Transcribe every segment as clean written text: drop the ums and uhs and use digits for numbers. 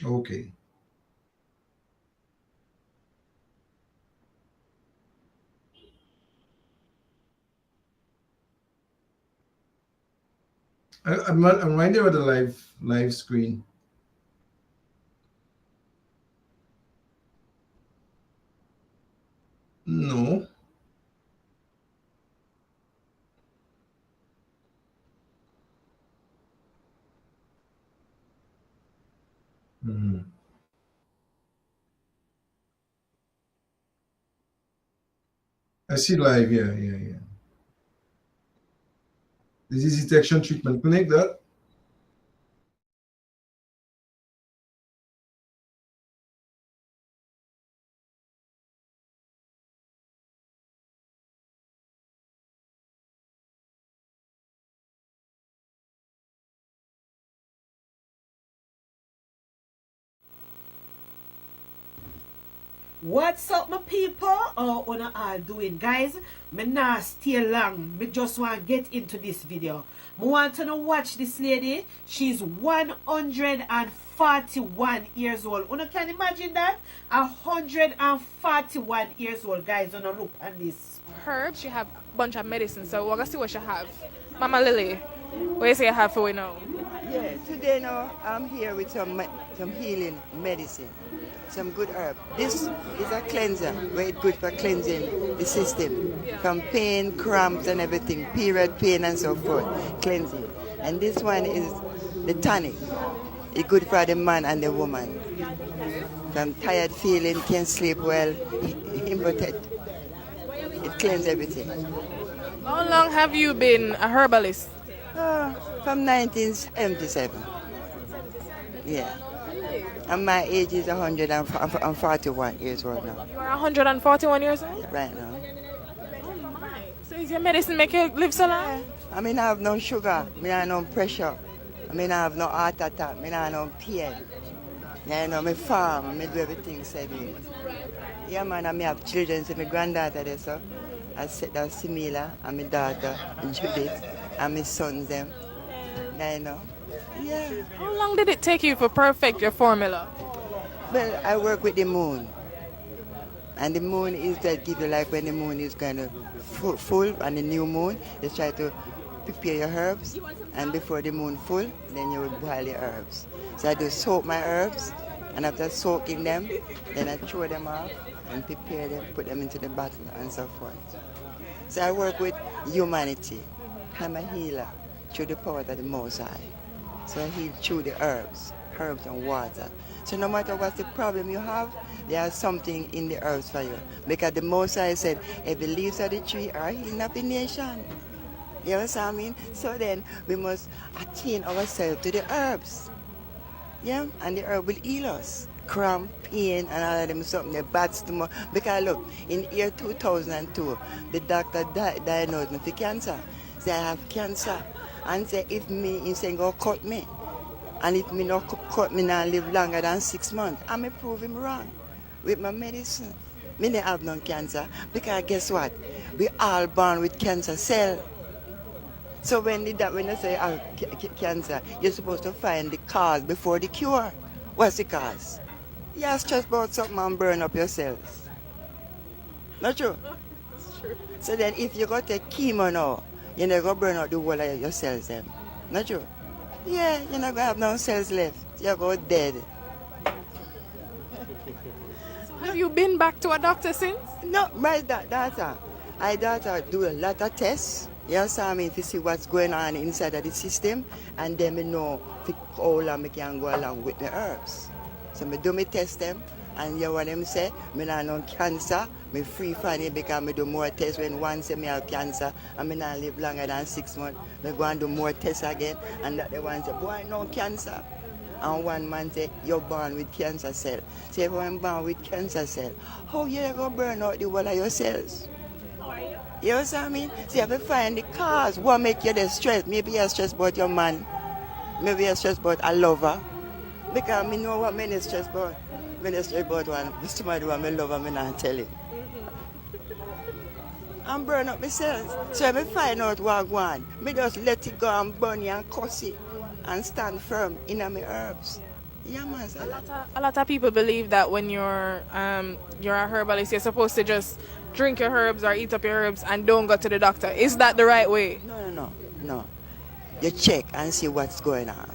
Okay. I'm right there with the live screen. No. Mhm. I see live. Yeah, yeah, yeah. Disease detection treatment clinic. That. What's up, my people? How una all doing, guys? Me nah stay long. Me just want to get into this video. Me want to know watch this lady. She's 141 years old. Una can imagine that? 141 years old, guys. Una look at this. Herbs, you have a bunch of medicine, so we're gonna see what you have. Mama Lily, what you say you have for we know? Yeah, today now I'm here with some healing medicine, some good herb. This is a cleanser, very good for cleansing the system from pain, cramps, and everything, period pain and so forth, cleansing. And this one is the tonic. It's good for the man and the woman. From tired feeling, can't sleep well, impotent. It cleans everything. How long have you been a herbalist? Ah, from 1977. Yeah. And my age is 141 years old now. You are 141 years old? Yeah, right now. Oh my. So is your medicine make you live so long? Yeah. I mean, I have no sugar. I mean, I have no pressure. I mean, I have no heart attack. I mean, I have no pain. Yeah, you know, me farm. I do everything said in. Yeah, man, I may have children. So my granddaughter there, so I said that Simila and my daughter Judith and my sons them. Yeah, you know. Yeah. How long did it take you to perfect your formula? Well, I work with the moon. And the moon is that give you like when the moon is kind of full and the new moon, you try to prepare your herbs. And before the moon full, then you will boil your herbs. So I do soak my herbs, and after soaking them, then I throw them off and prepare them, put them into the bottle and so forth. So I work with humanity. I'm a healer through the power of the Most High. So I heal through the herbs and water. So no matter what the problem you have, there's something in the herbs for you. Because the Most High said, every leaves of the tree are healing of the nation. You understand what I mean? So then we must attune ourselves to the herbs. Yeah? And the herb will heal us. Cramp, pain, and all of them something, the bad stomach. Because look, in year 2002, the doctor diagnosed me with cancer. Say I have cancer. And say if me, he say go cut me. And if me not cut me now live longer than 6 months, I may prove him wrong with my medicine. Me don't have no cancer because guess what? We all born with cancer cell. So when they say cancer, you're supposed to find the cause before the cure. What's the cause? You're stressed about something and burn up your cells. Not true? So then if you go take chemo now, you're not going to burn out the whole of your cells then. Not true? Yeah, you're not going to have no cells left. You're going dead. Have you been back to a doctor since? No, my daughter. I daughter do a lot of tests. You understand me? To see what's going on inside of the system, and then me know how long I can go along with the herbs. So me do me test them, and you know what them say? Me not no cancer. Me free from it because me do more tests when one say me have cancer, and me not live longer than 6 months. Me go and do more tests again, and that the one say, boy, no cancer. And one man say, you're born with cancer cell. Say, if I'm born with cancer cell, how you going to burn out the whole of your cells? You know what I mean? So you have to find the cause. What make you the stress? Maybe you're stressed about your man. Maybe you're stressed about a lover. Because I know what many stressed about. When I stressed about one, somebody who I love, I not tell it. And burn up myself. So I find out what I want. Me just let it go and burn it and cuss it. And stand firm in my herbs. Yeah, man. So A lot of people believe that when you're a herbalist, you're supposed to just drink your herbs or eat up your herbs and don't go to the doctor. Is that the right way? no. You check and see what's going on.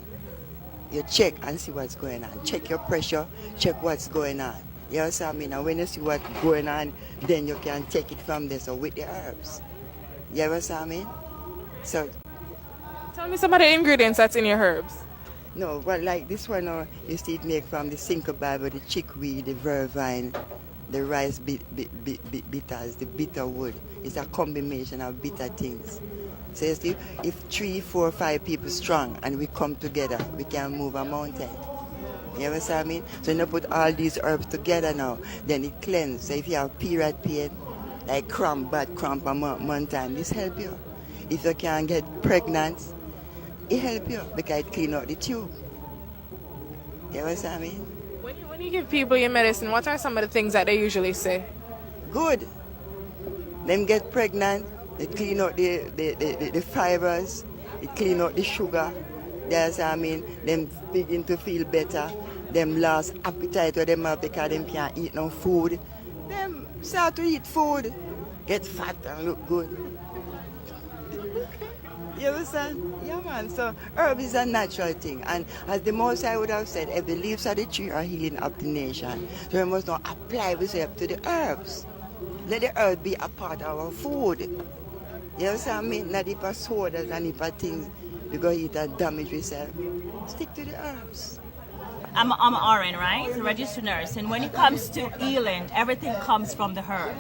You check and see what's going on. Check your pressure, check what's going on. You understand me? And when you see what's going on, then you can take it from there. So with the herbs. You understand me? So, Tell me some of the ingredients that's in your herbs. no, well, like this one, you see it make from the Cinco Bible, the chickweed, the vervine, the rice bitters, the bitter wood. It's a combination of bitter things. So you see, if 3, 4, 5 people strong and we come together, we can move a mountain. You understand me? So you put all these herbs together now, then it cleanses. So if you have period pain, like bad cramp a month time, this help you. If you can't get pregnant, it help you because it clean out the tube. You understand me? When you give people your medicine, what are some of the things that they usually say? Good. Them get pregnant, they clean out the fibers, they clean out the sugar. That's what I mean. Them begin to feel better. Them lost appetite or them have because them can't eat no food. Them start to eat food, get fat and look good. You understand? Yeah, man. So herb is a natural thing. And as the most I would have said, every leaves of the tree are healing of the nation. So we must not apply ourselves to the herbs. Let the herb be a part of our food. You understand me? Not if a sodas and if a things we go eat and damage yourself. Stick to the herbs. I'm an RN, right? A registered nurse. And when it comes to healing, everything comes from the herb,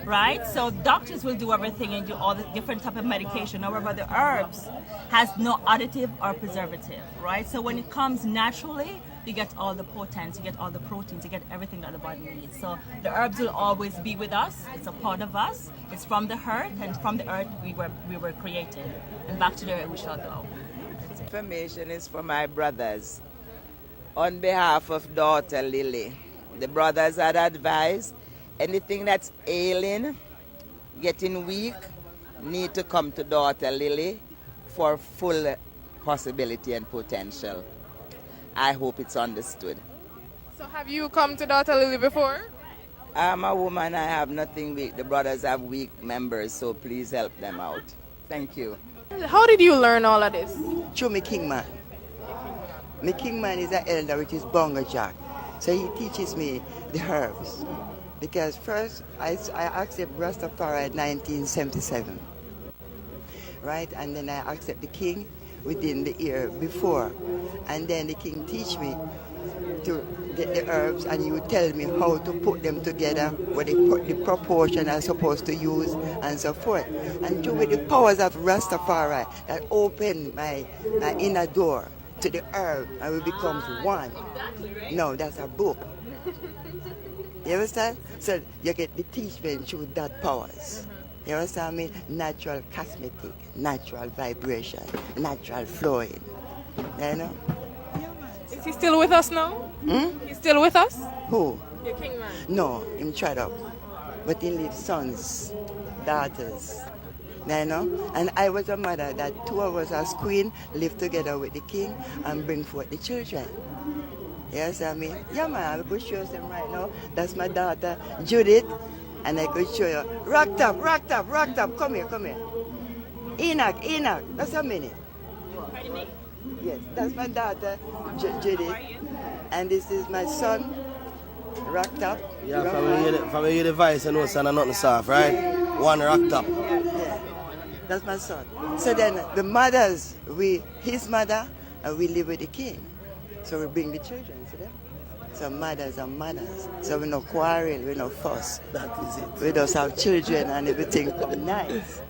right? So doctors will do everything and do all the different type of medication. However, the herbs has no additive or preservative, right? So when it comes naturally, you get all the potents, you get all the proteins, you get everything that the body needs. So the herbs will always be with us. It's a part of us. It's from the earth, and from the earth we were created. And back to the earth we shall go. Information is for my brothers. On behalf of daughter Lily, the brothers had advised anything that's ailing, getting weak, need to come to daughter Lily for full possibility and potential. I hope it's understood. So have you come to Daughter Lily before? I'm a woman, I have nothing weak. The brothers have weak members, so please help them out. Thank you. How did you learn all of this? Through my king man. My king man is an elder, which is Bongo Jack. So he teaches me the herbs. Because first, I accept Rastafari in 1977. Right? And then I accept the king within the year before. And then the king teach me to get the herbs, and he would tell me how to put them together, what the proportion I'm supposed to use, and so forth. And through the powers of Rastafari that opened my inner door to the herb, and we become one. No, that's a book. You understand? So you get the teachment through that powers. You understand me? Natural cosmetic, natural vibration, natural flowing. You know? Is he still with us now? He's still with us? Who? Your king man. No, him tried up. But he leaves sons, daughters. You know? And I was a mother that 2 of us as queen live together with the king and bring forth the children. Yes, I mean, yeah, man, I could show them right now. That's my daughter, Judith. And I could show you. Rocked up. Come here. Enoch. That's a minute. Pardon me? Yes, that's my daughter, Judith. And this is my son, rocked up. Yeah, from your device, I know son are nothing soft, right? One rocked up. Yeah, that's my son. So then the mothers, his mother, and we live with the king. So we bring the children to them. So mothers are mothers. So we no quarrel, we no fuss. That is it. We just have children and everything come nice.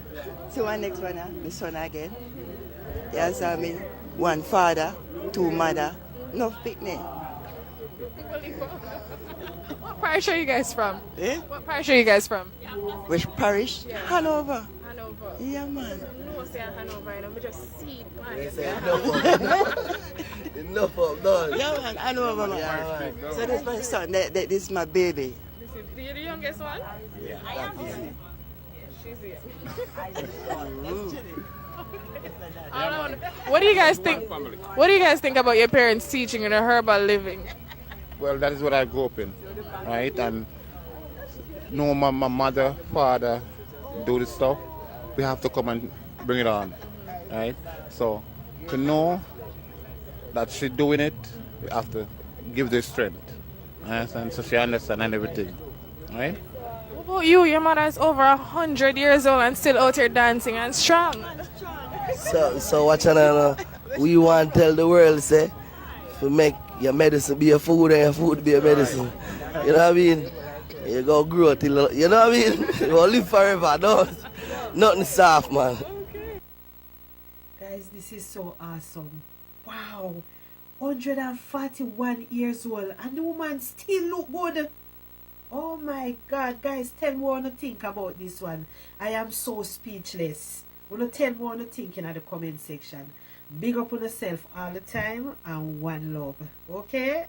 So our next one, my son again. Yes, I mean, 1 father, 2 mother, no picnic. What parish are you guys from? Eh? What parish are you guys from? Which parish? Yeah. Hanover. Hanover. Yeah, man. No, say Hanover, you know, we just see it. Enough of done. Yeah, man, Hanover, man. Yeah, man. So this is my son, this is my baby. You're the youngest one? Yeah, that is it. She's here. What do you guys think? What do you guys think about your parents teaching you the herbal living? Well, that is what I grew up in, right? And no, my mother, father do this stuff. We have to come and bring it on, right? So to know that she's doing it, we have to give the strength. And so she understands and everything, right? What about you? Your mother is over 100 years old and still out here dancing and strong. So what you know, we want to tell the world, say, to make your medicine be a food and your food be a medicine. You know what I mean? You go grow till, you know what I mean? You go live forever, no? Nothing soft, man. Guys, this is so awesome. Wow. 141 years old and the woman still look good. Oh my God, guys, tell me what you think about this one. I am so speechless. Will you tell me what you think in the comment section? Big up on yourself all the time and one love. Okay?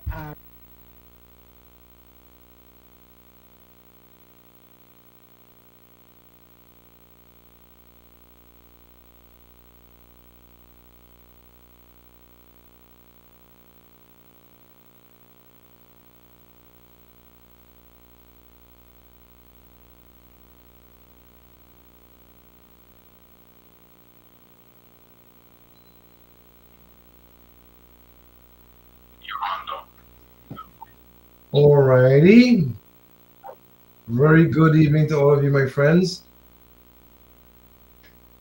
Alrighty. Very good evening to all of you, my friends.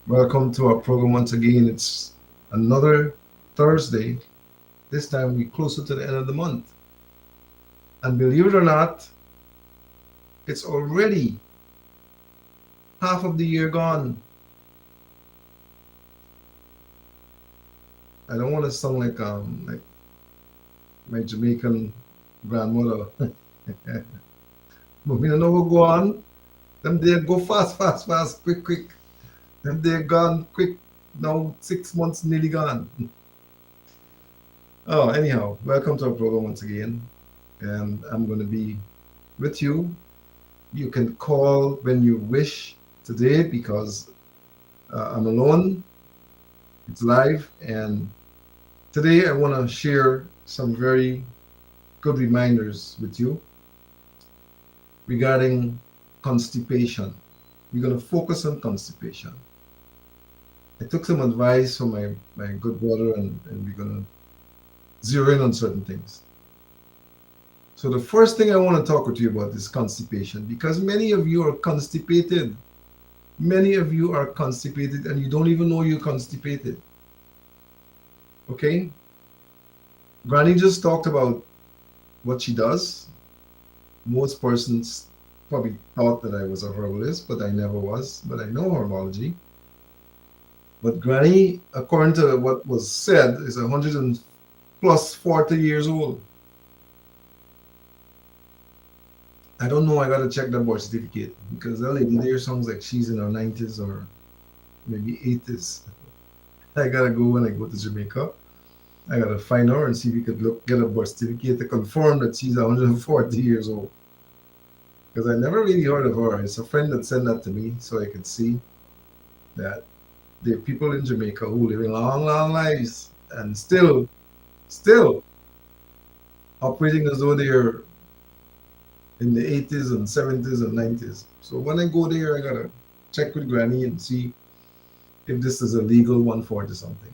Welcome to our program once again. It's another Thursday. This time we're closer to the end of the month. And believe it or not, it's already half of the year gone. I don't want to sound like my Jamaican grandmother. But we don't know what go on. Them they go fast, fast, fast, quick, quick. Them they gone quick. Now 6 months nearly gone. Oh, anyhow, welcome to our program once again. And I'm going to be with you. You can call when you wish today because I'm alone. It's live. And today I want to share some very good reminders with you regarding constipation. We're going to focus on constipation. I took some advice from my good brother and we're going to zero in on certain things. So the first thing I want to talk with you about is constipation because many of you are constipated. Many of you are constipated and you don't even know you're constipated. Okay? Granny just talked about what she does. Most persons probably thought that I was a herbalist, but I never was. But I know herbology. But Granny, according to what was said, is 100 and plus 40 years old. I don't know. I gotta check that birth certificate because that lady there sounds like she's in her 90s or maybe 80s. I gotta go when I go to Jamaica. I gotta find her and see if we could get a birth certificate to confirm that she's 140 years old. Because I never really heard of her. It's a friend that sent that to me so I could see that there are people in Jamaica who live in long, long lives and still operating as though they're in the 80s and 70s and 90s. So when I go there, I gotta check with Granny and see if this is a legal 140 something.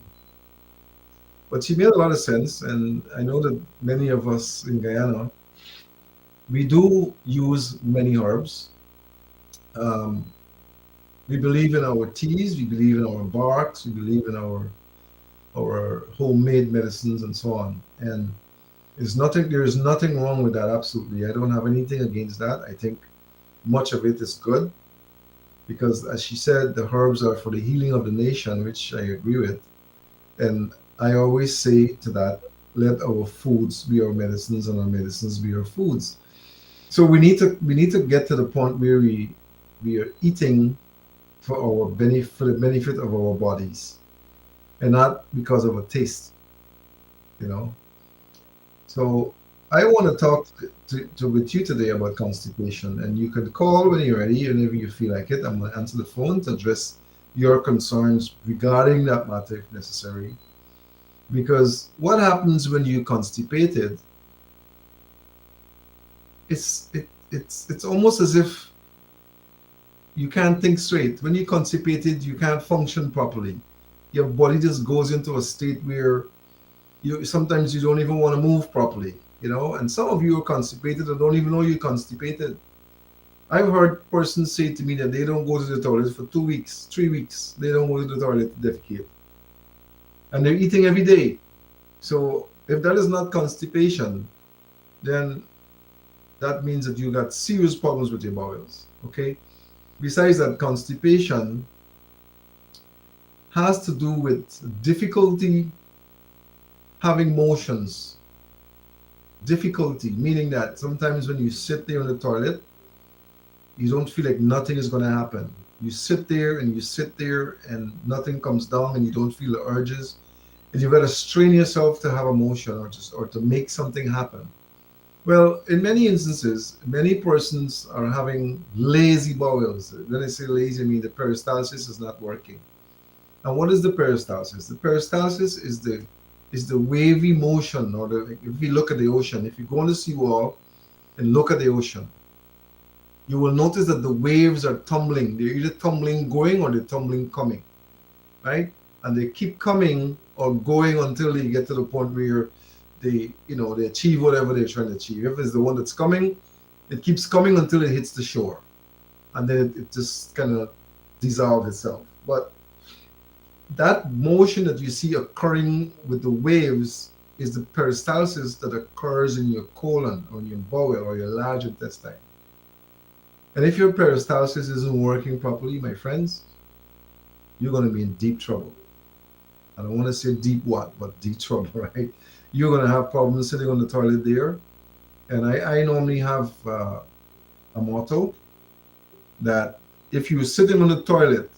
But she made a lot of sense, and I know that many of us in Guyana, we do use many herbs. We believe in our teas, we believe in our barks, we believe in our homemade medicines and so on. And there is nothing wrong with that, absolutely. I don't have anything against that. I think much of it is good because, as she said, the herbs are for the healing of the nation, which I agree with. And I always say to that, let our foods be our medicines and our medicines be our foods. So we need to get to the point where we are eating for the benefit of our bodies and not because of a taste, you know. So I want to talk with you today about constipation, and you can call when you're ready, whenever you feel like it. I'm going to answer the phone to address your concerns regarding that matter if necessary. Because what happens when you're constipated, it's almost as if you can't think straight. When you're constipated, you can't function properly. Your body just goes into a state where you sometimes you don't even want to move properly, and some of you are constipated and don't even know you're constipated. I've heard persons say to me that they don't go to the toilet for 2 weeks, 3 weeks. They don't go to the toilet to defecate. And they're eating every day. So if that is not constipation, then that means that you got serious problems with your bowels. Okay. Besides that, constipation has to do with difficulty having motions. Difficulty, meaning that sometimes when you sit there in the toilet, you don't feel like nothing is going to happen. You sit there and you sit there and nothing comes down and you don't feel the urges. And you've got to strain yourself to have a motion or to make something happen. Well, in many instances, many persons are having lazy bowels. When I say lazy, I mean the peristalsis is not working. And what is the peristalsis? The peristalsis is the wavy motion, or if you look at the ocean, if you go on the seawall and look at the ocean, you will notice that the waves are tumbling. They're either tumbling going or they're tumbling coming, right? And they keep coming or going until they get to the point where they achieve whatever they're trying to achieve. If it's the one that's coming, it keeps coming until it hits the shore, and then it just kind of dissolves itself. But that motion that you see occurring with the waves is the peristalsis that occurs in your colon or in your bowel or your large intestine. And if your peristalsis isn't working properly, my friends, you're going to be in deep trouble. I don't want to say deep what, but deep trouble, right? You're going to have problems sitting on the toilet there. And I normally have a motto that if you're sitting on the toilet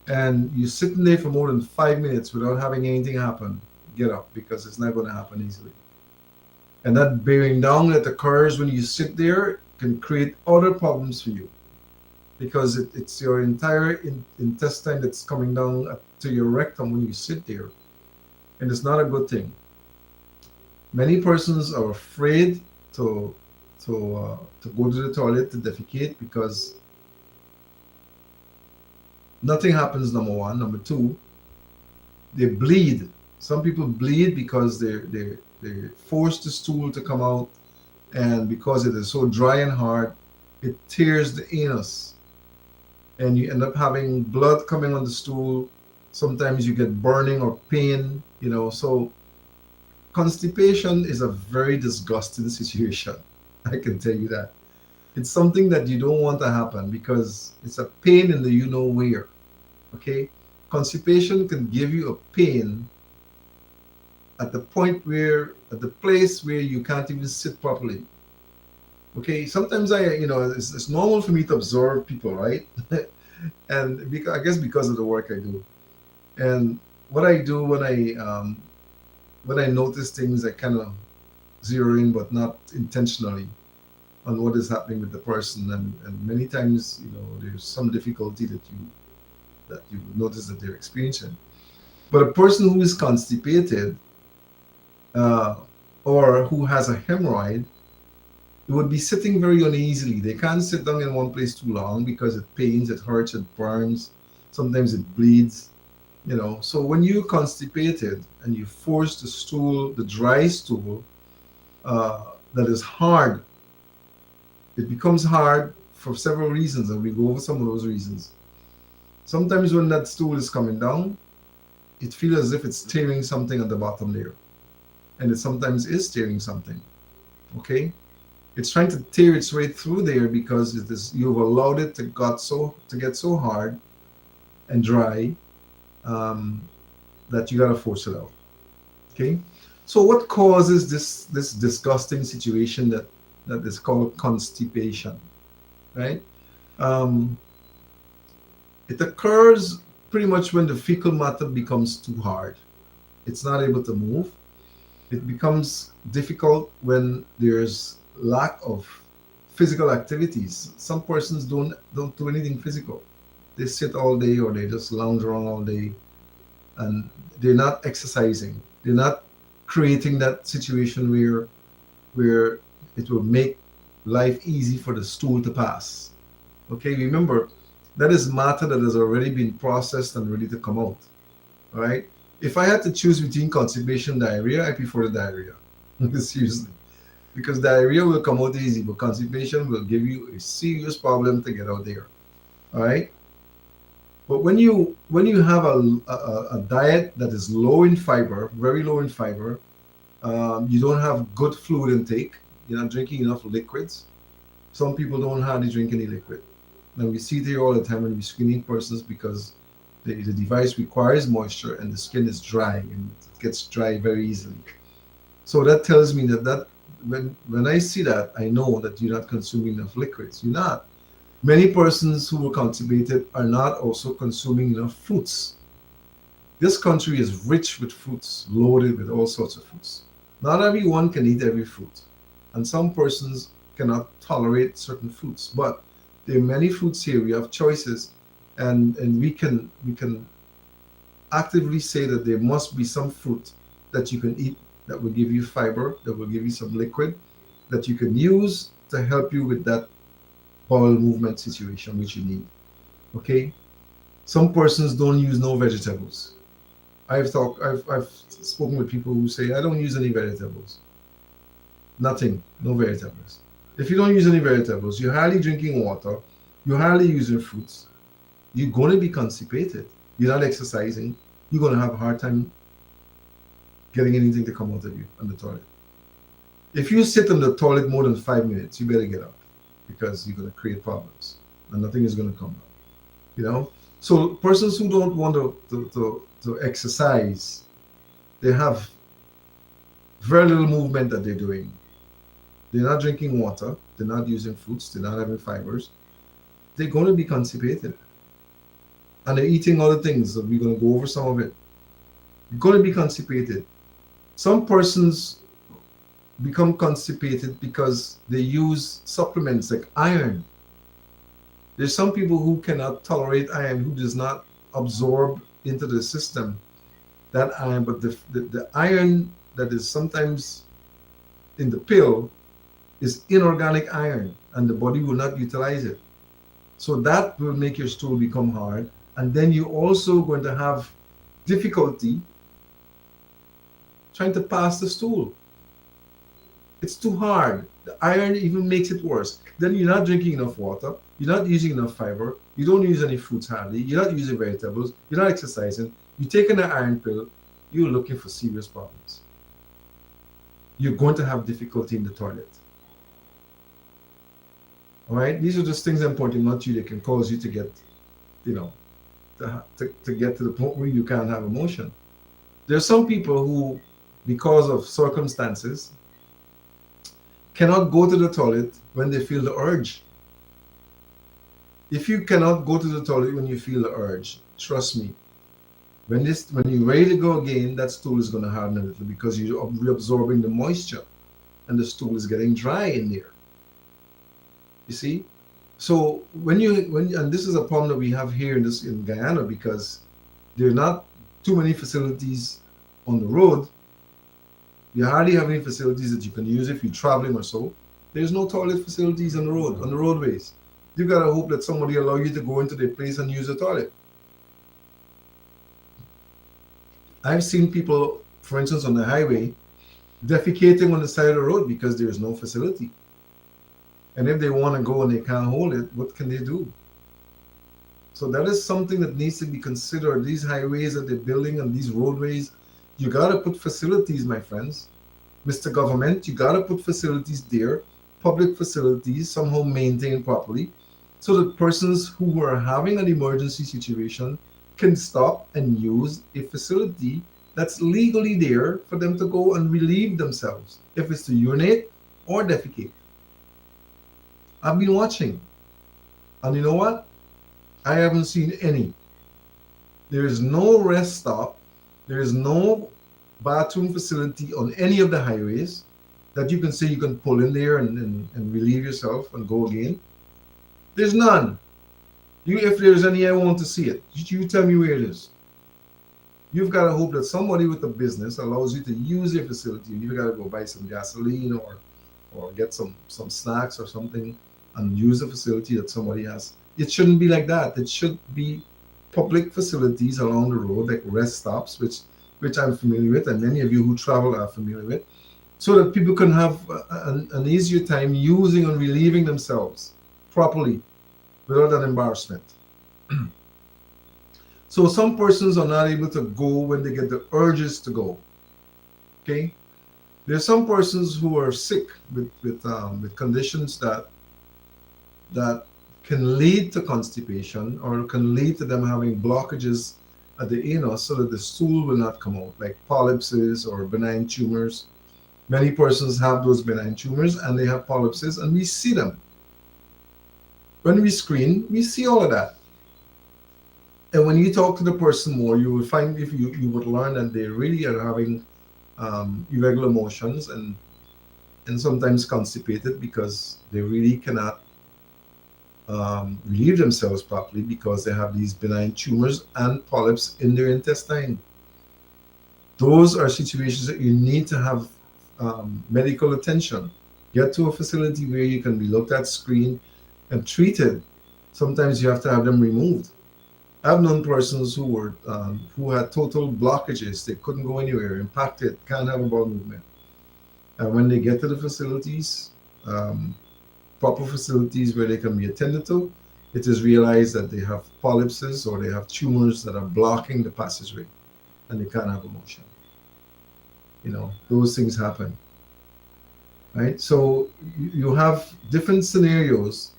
and you're sitting there for more than 5 minutes without having anything happen, get up, because it's not going to happen easily. And that bearing down that occurs when you sit there can create other problems for you, because it's your entire intestine that's coming down to your rectum when you sit there, and it's not a good thing. Many persons are afraid to go to the toilet to defecate because nothing happens. Number one. Number two, they bleed. Some people bleed because they force the stool to come out, and because it is so dry and hard, it tears the anus, and you end up having blood coming on the stool. Sometimes you get burning or pain. So constipation is a very disgusting situation. I can tell you that. It's something that you don't want to happen because it's a pain in the you know where. Okay? Constipation can give you a pain at the place where you can't even sit properly. Okay? Sometimes it's normal for me to observe people, right? And because, I guess because of the work I do. And what I do when I notice things, I kind of zero in, but not intentionally, on what is happening with the person. And many times, there's some difficulty that you notice that they're experiencing. But a person who is constipated, uh, or who has a hemorrhoid, would be sitting very uneasily. They can't sit down in one place too long because it pains, it hurts, it burns, sometimes it bleeds. So when you're constipated and you force the stool, the dry stool, that is hard, it becomes hard for several reasons, and we go over some of those reasons. Sometimes when that stool is coming down, it feels as if it's tearing something at the bottom there, and it sometimes is tearing something. Okay, it's trying to tear its way through there because you've allowed it to get so hard and dry, that you gotta force it out. Okay, so what causes this disgusting situation that is called constipation, right? Um, it occurs pretty much when the fecal matter becomes too hard. It's not able to move. It becomes difficult when there's lack of physical activities. Some persons don't do anything physical. They sit all day or they just lounge around all day, and they're not exercising. They're not creating that situation where it will make life easy for the stool to pass. Okay, remember that is matter that has already been processed and ready to come out. All right. If I had to choose between constipation and diarrhea, I prefer the diarrhea. Seriously, because diarrhea will come out easy, but constipation will give you a serious problem to get out there. All right. But when you have a diet that is low in fiber, very low in fiber, you don't have good fluid intake. You're not drinking enough liquids. Some people don't hardly drink any liquid. And we see it here all the time when we're screening persons because the device requires moisture and the skin is dry and it gets dry very easily. So that tells me that when I see that, I know that you're not consuming enough liquids. You're not. Many persons who are constipated are not also consuming enough fruits. This country is rich with fruits, loaded with all sorts of fruits. Not everyone can eat every fruit, and some persons cannot tolerate certain fruits. But there are many fruits here. We have choices, and we can actively say that there must be some fruit that you can eat that will give you fiber, that will give you some liquid, that you can use to help you with that bowel movement situation which you need. Okay. Some persons don't use no vegetables. I've spoken with people who say I don't use any vegetables. Nothing, no vegetables. If you don't use any vegetables, you're hardly drinking water, you're hardly using fruits, you're going to be constipated. You're not exercising, you're going to have a hard time getting anything to come out of you on the toilet. If you sit on the toilet more than 5 minutes, you better get up because you're going to create problems and nothing is going to come out. You know, so persons who don't want to exercise, they have very little movement that they're doing. They're not drinking water, they're not using fruits, they're not having fibers, they're going to be constipated. And they're eating other things. So we're going to go over some of it. You're going to be constipated. Some persons become constipated because they use supplements like iron. There's some people who cannot tolerate iron, who does not absorb into the system that iron, but the iron that is sometimes in the pill is inorganic iron, and the body will not utilize it. So that will make your stool become hard, and then you're also going to have difficulty trying to pass the stool. It's too hard. The iron even makes it worse. Then you're not drinking enough water. You're not using enough fiber. You don't use any fruits hardly. You're not using vegetables. You're not exercising. You're taking an iron pill. You're looking for serious problems. You're going to have difficulty in the toilet. All right. These are just things I'm pointing out to you that can cause you to get, you know, to get to the point where you can't have emotion. There are some people who, because of circumstances, cannot go to the toilet when they feel the urge. If you cannot go to the toilet when you feel the urge, trust me, when you're ready to go again, that stool is going to harden a little because you're reabsorbing the moisture and the stool is getting dry in there. You see? So and this is a problem that we have here in Guyana because there are not too many facilities on the road. You hardly have any facilities that you can use if you're traveling or so. There's no toilet facilities on the road, on the roadways. You gotta hope that somebody allow you to go into their place and use the toilet. I've seen people, for instance, on the highway, defecating on the side of the road because there's no facility. And if they want to go and they can't hold it, what can they do? So that is something that needs to be considered. These highways that they're building and these roadways, you got to put facilities, my friends. Mr. Government, you got to put facilities there, public facilities, somehow maintained properly, so that persons who are having an emergency situation can stop and use a facility that's legally there for them to go and relieve themselves, if it's to urinate or defecate. I've been watching, and you know what? I haven't seen any. There is no rest stop. There is no bathroom facility on any of the highways that you can say you can pull in there and relieve yourself and go again. There's none. If there's any, I want to see it. You tell me where it is. You've got to hope that somebody with a business allows you to use your facility. You've got to go buy some gasoline or get some snacks or something and use the facility that somebody has. It shouldn't be like that. It should be public facilities along the road, like rest stops, which I'm familiar with, and many of you who travel are familiar with, so that people can have an easier time using and relieving themselves properly without that embarrassment. So some persons are not able to go when they get the urges to go. Okay, there's some persons who are sick with conditions that can lead to constipation or can lead to them having blockages at the anus so that the stool will not come out, like polypses or benign tumors. Many persons have those benign tumors and they have polypses, and we see them. When we screen, we see all of that. And when you talk to the person more, you will find, if you would learn that they really are having irregular motions and sometimes constipated because they really cannot relieve themselves properly because they have these benign tumors and polyps in their intestine. Those are situations that you need to have medical attention. Get to a facility where you can be looked at, screened, and treated. Sometimes you have to have them removed. I've known persons who had total blockages. They couldn't go anywhere, impacted, can't have a bowel movement. And when they get to the facilities, proper facilities where they can be attended to, it is realized that they have polypses or they have tumors that are blocking the passageway and they can't have a motion. Those things happen, right? So you have different scenarios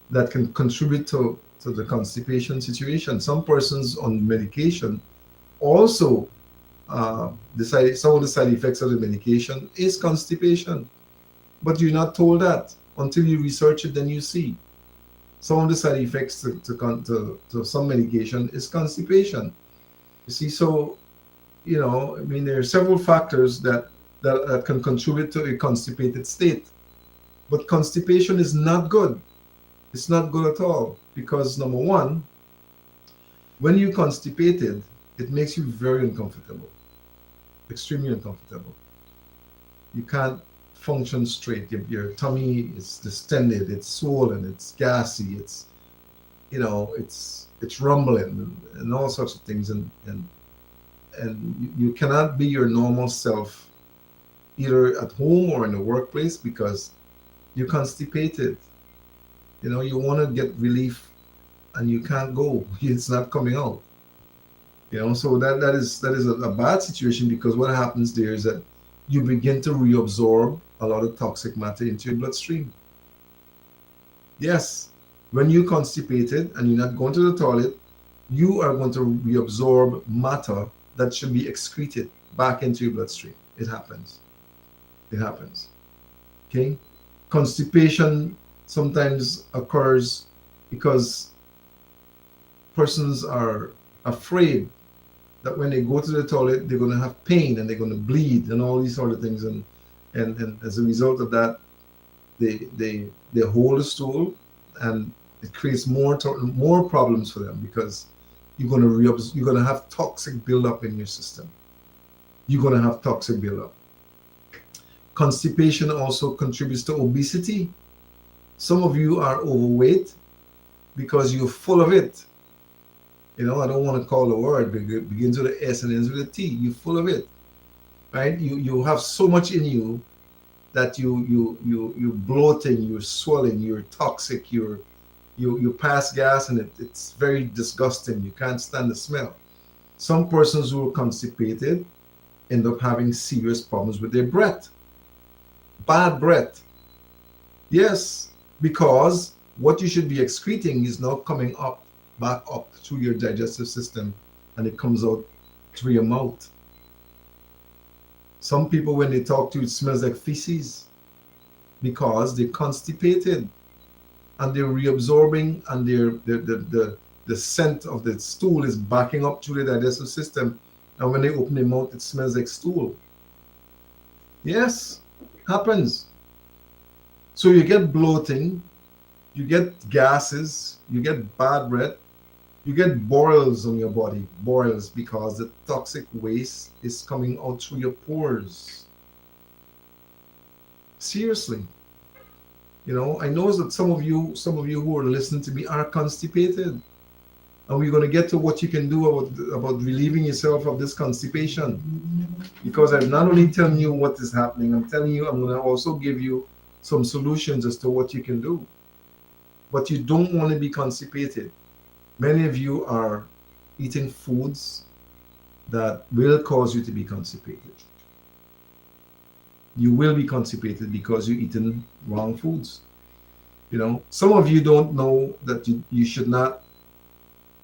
that can contribute to the constipation situation. Some persons on medication also some of the side effects of the medication is constipation, but you're not told that until you research it. Then you see some of the side effects to some medication is constipation. You see, so I mean, there are several factors that can contribute to a constipated state, but constipation is not good. It's not good at all because, number one, when you're constipated, it makes you very uncomfortable, extremely uncomfortable. You can't function straight. Your tummy is distended, it's swollen, it's gassy, it's rumbling and all sorts of things, and you cannot be your normal self either at home or in the workplace because you're constipated. You want to get relief and you can't go. It's not coming out. So that is a bad situation because what happens there is that you begin to reabsorb a lot of toxic matter into your bloodstream. Yes, when you're constipated and you're not going to the toilet, you are going to reabsorb matter that should be excreted back into your bloodstream. It happens. It happens. Okay? Constipation sometimes occurs because persons are afraid that when they go to the toilet, they're going to have pain and they're going to bleed and all these sort of things. And as a result of that, they hold the stool, and it creates more problems for them because you're going to have toxic buildup in your system. You're going to have toxic buildup. Constipation also contributes to obesity. Some of you are overweight because you're full of it. I don't want to call the word, but it begins with an S and ends with a T. You're full of it, right? You have so much in you that you're bloating, you're swelling, you're toxic, you pass gas, and it's very disgusting. You can't stand the smell. Some persons who are constipated end up having serious problems with their breath. Bad breath. Yes, because what you should be excreting is now coming back up through your digestive system, and it comes out through your mouth. Some people, when they talk to you, it smells like feces because they're constipated and they're reabsorbing, and the scent of the stool is backing up through the digestive system, and when they open their mouth, it smells like stool. Yes, happens. So you get bloating, You get gases, you get bad breath, you get boils on your body, boils because the toxic waste is coming out through your pores. Seriously. I know that some of you who are listening to me are constipated. And we're going to get to what you can do about relieving yourself of this constipation. Because I'm not only telling you what is happening, I'm telling you I'm going to also give you some solutions as to what you can do. But you don't want to be constipated. Many of you are eating foods that will cause you to be constipated. You will be constipated because you're eating wrong foods. Some of you don't know that you should not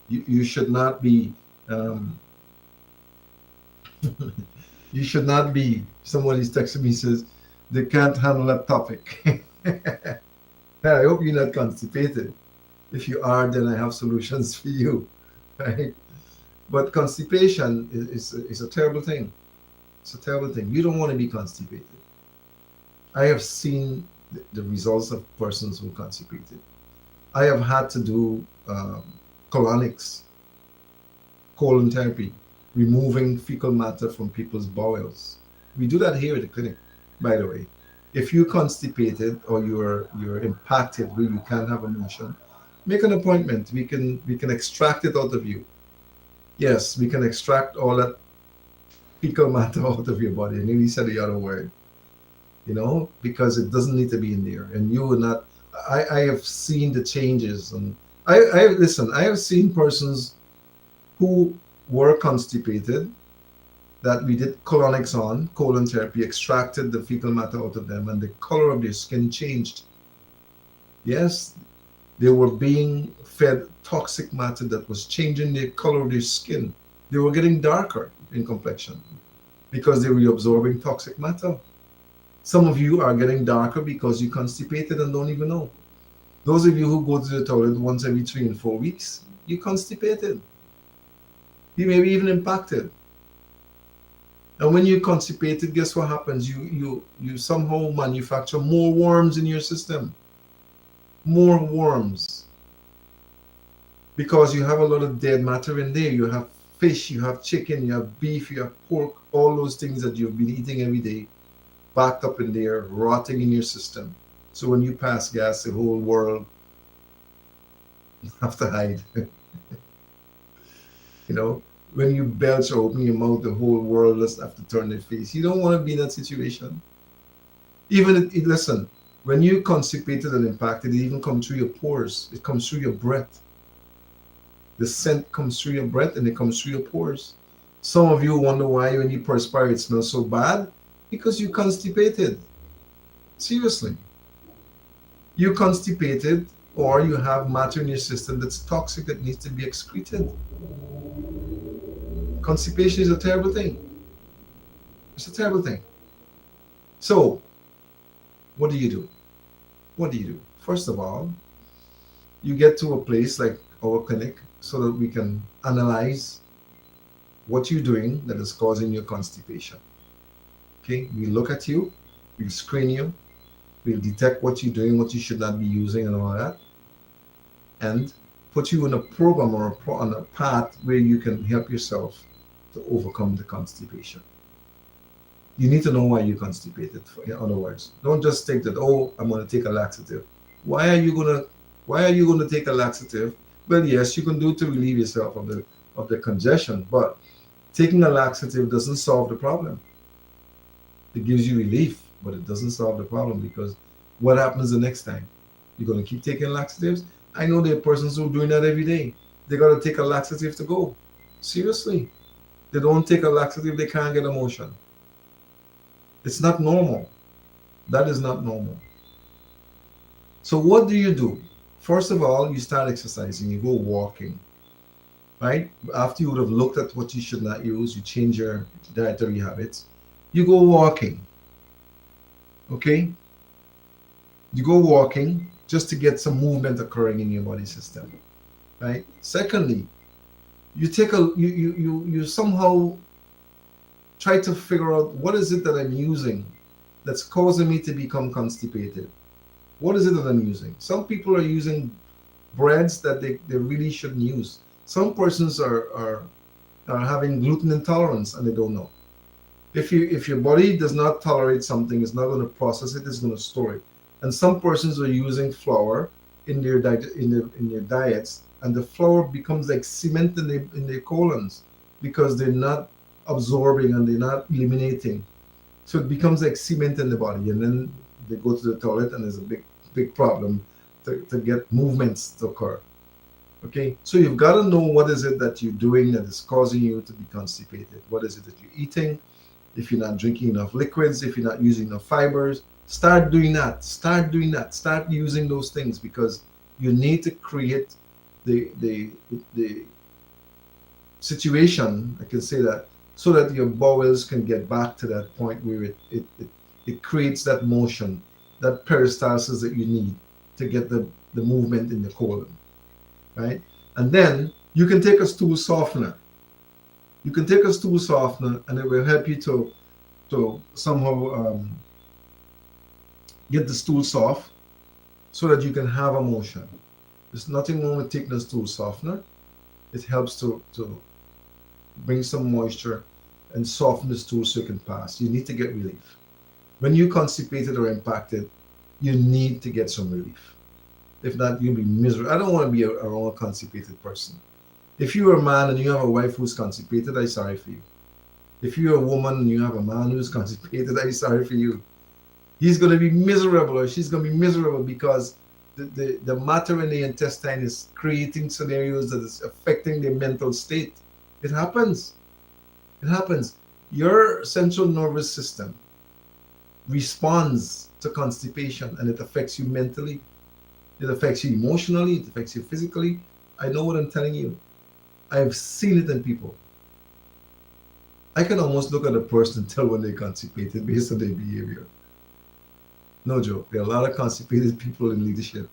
you should not be um, you should not be. Somebody's texting me, says they can't handle that topic. I hope you're not constipated. If you are, then I have solutions for you. Right? But constipation is a terrible thing. It's a terrible thing. You don't want to be constipated. I have seen the results of persons who are constipated. I have had to do colonics, colon therapy, removing fecal matter from people's bowels. We do that here at the clinic, by the way. If you're constipated or you're impacted where you can't have emotion, make an appointment. We can extract it out of you. Yes, we can extract all that fecal matter out of your body. I nearly said the other word, because it doesn't need to be in there. And you will not. I have seen the changes, and I listen. I have seen persons who were constipated that we did colonics on, colon therapy, extracted the fecal matter out of them, and the color of their skin changed. Yes, they were being fed toxic matter that was changing the color of their skin. They were getting darker in complexion because they were absorbing toxic matter. Some of you are getting darker because you're constipated and don't even know. Those of you who go to the toilet once every 3 and 4 weeks, you're constipated. You may be even impacted. And when you're constipated, guess what happens? You somehow manufacture more worms in your system. More worms. Because you have a lot of dead matter in there. You have fish, you have chicken, you have beef, you have pork, all those things that you've been eating every day, backed up in there, rotting in your system. So when you pass gas, the whole world have to hide. When you belch or open your mouth, the whole world just have to turn their face. You don't want to be in that situation. Listen, when you're constipated and impacted, it even comes through your pores. It comes through your breath. The scent comes through your breath and it comes through your pores. Some of you wonder why when you perspire it smells so bad. Because you're constipated. Seriously. You're constipated or you have matter in your system that's toxic that needs to be excreted. Constipation is a terrible thing. It's a terrible thing. So, what do you do? What do you do? First of all, you get to a place like our clinic so that we can analyze what you're doing that is causing your constipation. Okay, we look at you, we'll screen you, we'll detect what you're doing, what you should not be using, and all that, and put you in a program or on a path where you can help yourself to overcome the constipation. You need to know why you're constipated. In other words, don't just think that, oh, I'm going to take a laxative. Why are you going to take a laxative? Well, yes, you can do it to relieve yourself of the congestion, but taking a laxative doesn't solve the problem. It gives you relief, but it doesn't solve the problem, because what happens the next time? You're going to keep taking laxatives? I know there are persons who are doing that every day. They got to take a laxative to go. Seriously. They don't take a laxative, they can't get emotion. It's not normal. That is not normal. So what do you do? First of all, you start exercising. You go walking, right? After you would have looked at what you should not use, you change your dietary habits. You go walking, okay? You go walking just to get some movement occurring in your body system, right? Secondly, you somehow try to figure out what is it that I'm using that's causing me to become constipated. What is it that I'm using? Some people are using breads that they really shouldn't use. Some persons are having gluten intolerance and they don't know. If your body does not tolerate something, it's not going to process it, it's going to store it. And some persons are using flour in their in their diets, and the flour becomes like cement in their colons because they're not absorbing and they're not eliminating. So it becomes like cement in the body, and then they go to the toilet, and there's a big problem to get movements to occur. Okay, so you've got to know what is it that you're doing that is causing you to be constipated. What is it that you're eating? If you're not drinking enough liquids, if you're not using enough fibers, start doing that. Start doing that. Start using those things because you need to create the situation. I can say that so that your bowels can get back to that point where it creates that motion, that peristalsis that you need to get the movement in the colon, right? And then you can take a stool softener. You can take a stool softener, and it will help you to somehow get the stool soft, so that you can have a motion. There's nothing wrong with taking a stool softener. It helps to bring some moisture and soften the stool so you can pass. You need to get relief. When you're constipated or impacted, you need to get some relief. If not, you'll be miserable. I don't want to be around a constipated person. If you're a man and you have a wife who's constipated, I'm sorry for you. If you're a woman and you have a man who's constipated, I'm sorry for you. He's going to be miserable or she's going to be miserable because the matter in the intestine is creating scenarios that is affecting their mental state. It happens. It happens. Your central nervous system responds to constipation and it affects you mentally. It affects you emotionally. It affects you physically. I know what I'm telling you. I've seen it in people. I can almost look at a person and tell when they're constipated based on their behavior. No joke. There are a lot of constipated people in leadership.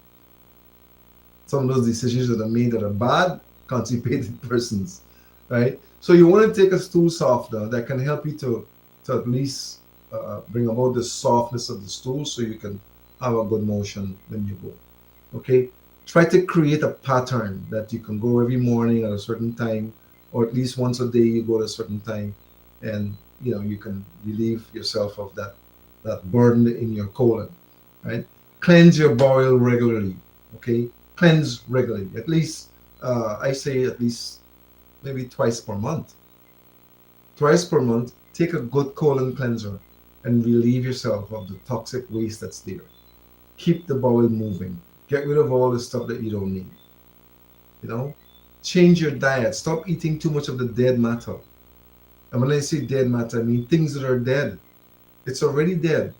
Some of those decisions that are made that are bad, constipated persons, right? So you want to take a stool softener that can help you to at least bring about the softness of the stool so you can have a good motion when you go. Okay? Try to create a pattern that you can go every morning at a certain time, or at least once a day you go at a certain time, and you can relieve yourself of that burden in your colon, right? Cleanse your bowel regularly, okay? Cleanse regularly. At least, I say at least maybe twice per month. Twice per month, take a good colon cleanser and relieve yourself of the toxic waste that's there. Keep the bowel moving. Get rid of all the stuff that you don't need. Change your diet. Stop eating too much of the dead matter. And when I say dead matter, I mean things that are dead. It's already dead.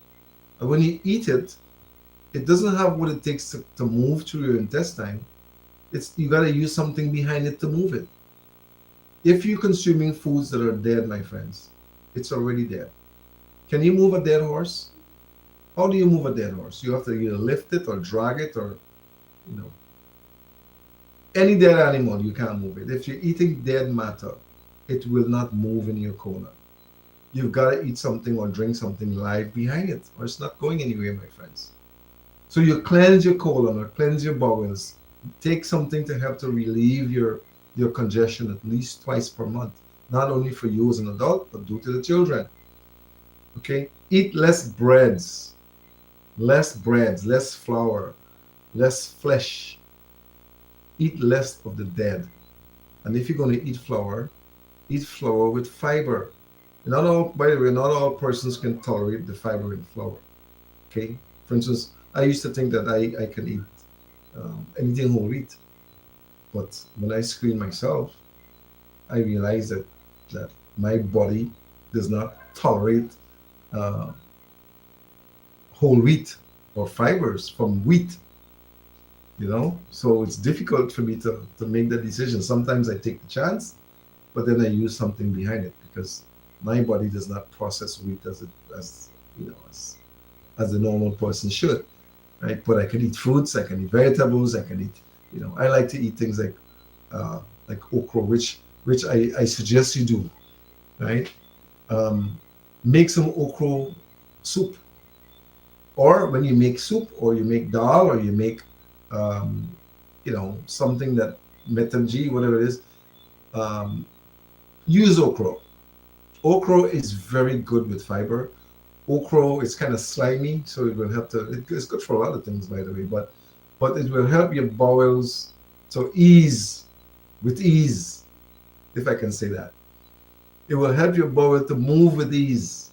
And when you eat it, it doesn't have what it takes to move through your intestine. You got to use something behind it to move it. If you're consuming foods that are dead, my friends, it's already dead. Can you move a dead horse? How do you move a dead horse? You have to either lift it or drag it or, any dead animal, you can't move it. If you're eating dead matter, it will not move in your colon. You've got to eat something or drink something live behind it, or it's not going anywhere, my friends. So you cleanse your colon or cleanse your bowels. Take something to help to relieve your congestion at least twice per month. Not only for you as an adult, but do to the children. Okay? Eat less breads, less flour, less flesh. Eat less of the dead. And if you're going to eat flour with fiber. By the way, not all persons can tolerate the fiber in flour. Okay? For instance, I used to think that I can eat anything whole wheat. But when I screen myself, I realized that my body does not tolerate whole wheat or fibers from wheat. So it's difficult for me to make that decision. Sometimes I take the chance, but then I use something behind it because my body does not process wheat as the normal person should, right? But I can eat fruits, I can eat vegetables, I can eat, I like to eat things like okra, which I suggest you do, right? Make some okra soup. Or when you make soup, or you make dal, or you make, um, something that metanji, whatever it is, um, use okra. Okra is very good with fiber. Okra is kind of slimy, so it will help to. It's good for a lot of things, by the way, but it will help your bowels to ease with ease, if I can say that. It will help your bowel to move with ease.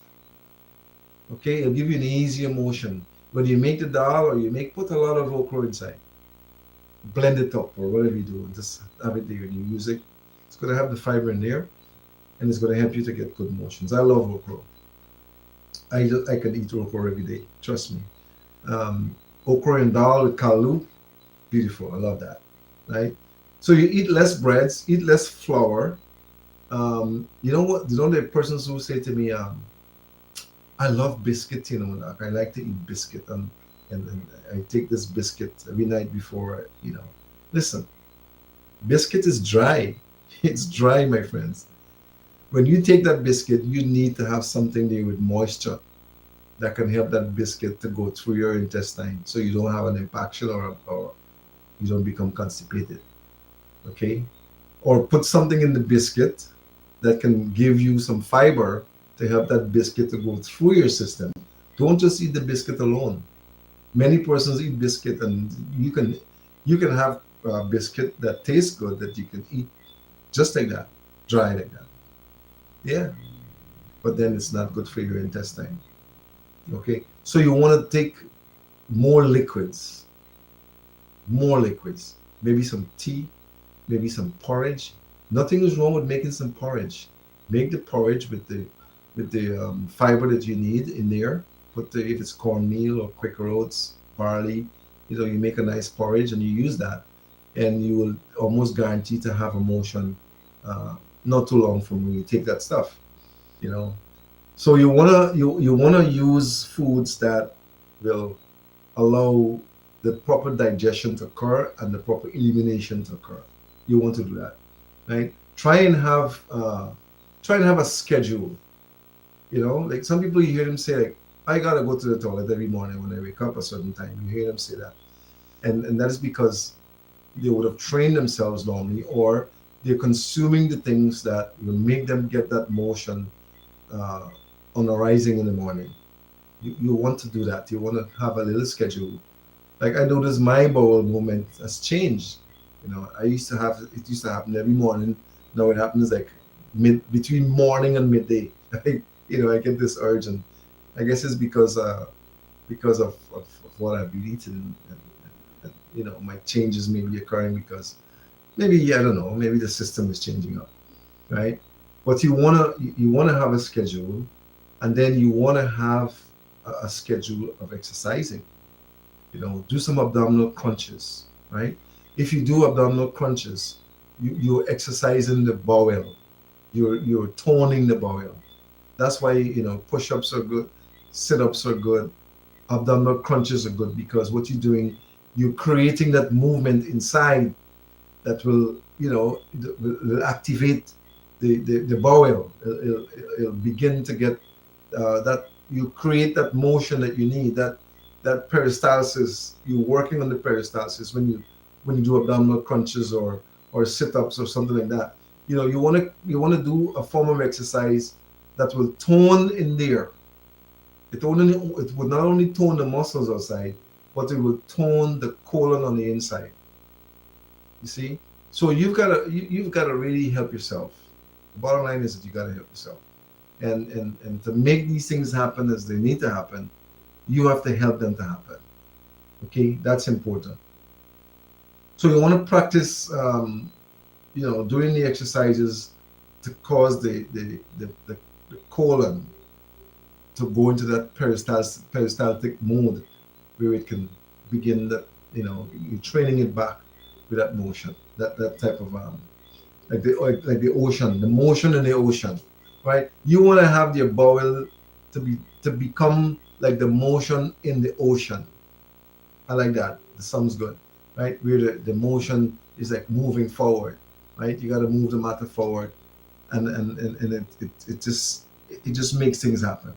Okay, it'll give you an easier motion. When you make the dal, or you make, put a lot of okra inside, blend it up, or whatever you do, and just have it there and you use it. It's going to have the fiber in there, and it's going to help you to get good motions. I love okra. I can eat okra every day. Trust me. Okra and dal with kalu, beautiful. I love that. Right. So you eat less breads, eat less flour. You know what? You know the persons who say to me, I love biscuit. Like I like to eat biscuit, and I take this biscuit every night before. Listen, biscuit is dry. It's dry, my friends. When you take that biscuit, you need to have something there with moisture that can help that biscuit to go through your intestine, so you don't have an impaction, or you don't become constipated. Okay, or put something in the biscuit that can give you some fiber to help that biscuit to go through your system. Don't just eat the biscuit alone. Many persons eat biscuit, and you can have a biscuit that tastes good, that you can eat just like that, dry like that. Yeah, but then it's not good for your intestine. Okay, so you want to take more liquids, more liquids. Maybe some tea, maybe some porridge. Nothing is wrong with making some porridge. Make the porridge with the fiber that you need in there. Put if it's cornmeal or Quaker oats, barley, you make a nice porridge and you use that, and you will almost guarantee to have a motion, uh, not too long from when you take that stuff. You know, so you wanna use foods that will allow the proper digestion to occur and the proper elimination to occur. You want to do that, right? Try and have a schedule. Like some people, you hear them say, like, I gotta go to the toilet every morning when I wake up a certain time. You hear them say that, and that is because they would have trained themselves normally, or they're consuming the things that will make them get that motion, uh, on arising in the morning. You want to do that. You want to have a little schedule. Like I noticed my bowel movement has changed. I used to have it used to happen every morning. Now it happens like between morning and midday. I get this urge, and I guess it's because of what I've been eating, and my changes may be occurring because maybe I don't know, maybe the system is changing up, right? But you wanna have a schedule, and then you wanna have a schedule of exercising. Do some abdominal crunches, right? If you do abdominal crunches, you're exercising the bowel. You're toning the bowel. That's why push-ups are good, sit-ups are good, abdominal crunches are good, because what you're doing, you're creating that movement inside that will activate the bowel. It'll begin to get, that you create that motion that you need, that peristalsis. You're working on the peristalsis when you do abdominal crunches, or sit-ups or something like that. You want to do a form of exercise that will tone in there. It would not only tone the muscles outside, but it will tone the colon on the inside. You see, so you've got to really help yourself. The bottom line is that you got to help yourself, and to make these things happen as they need to happen, you have to help them to happen. Okay, that's important. So you want to practice, doing the exercises to cause the colon to go into that peristaltic mode, where it can begin that, you're training it back with that motion, that type of, like the ocean, the motion in the ocean, right? You want to have your bowel to become like the motion in the ocean. I like that. The sounds good, right? Where the motion is like moving forward, right? You got to move the matter forward, and it just makes things happen,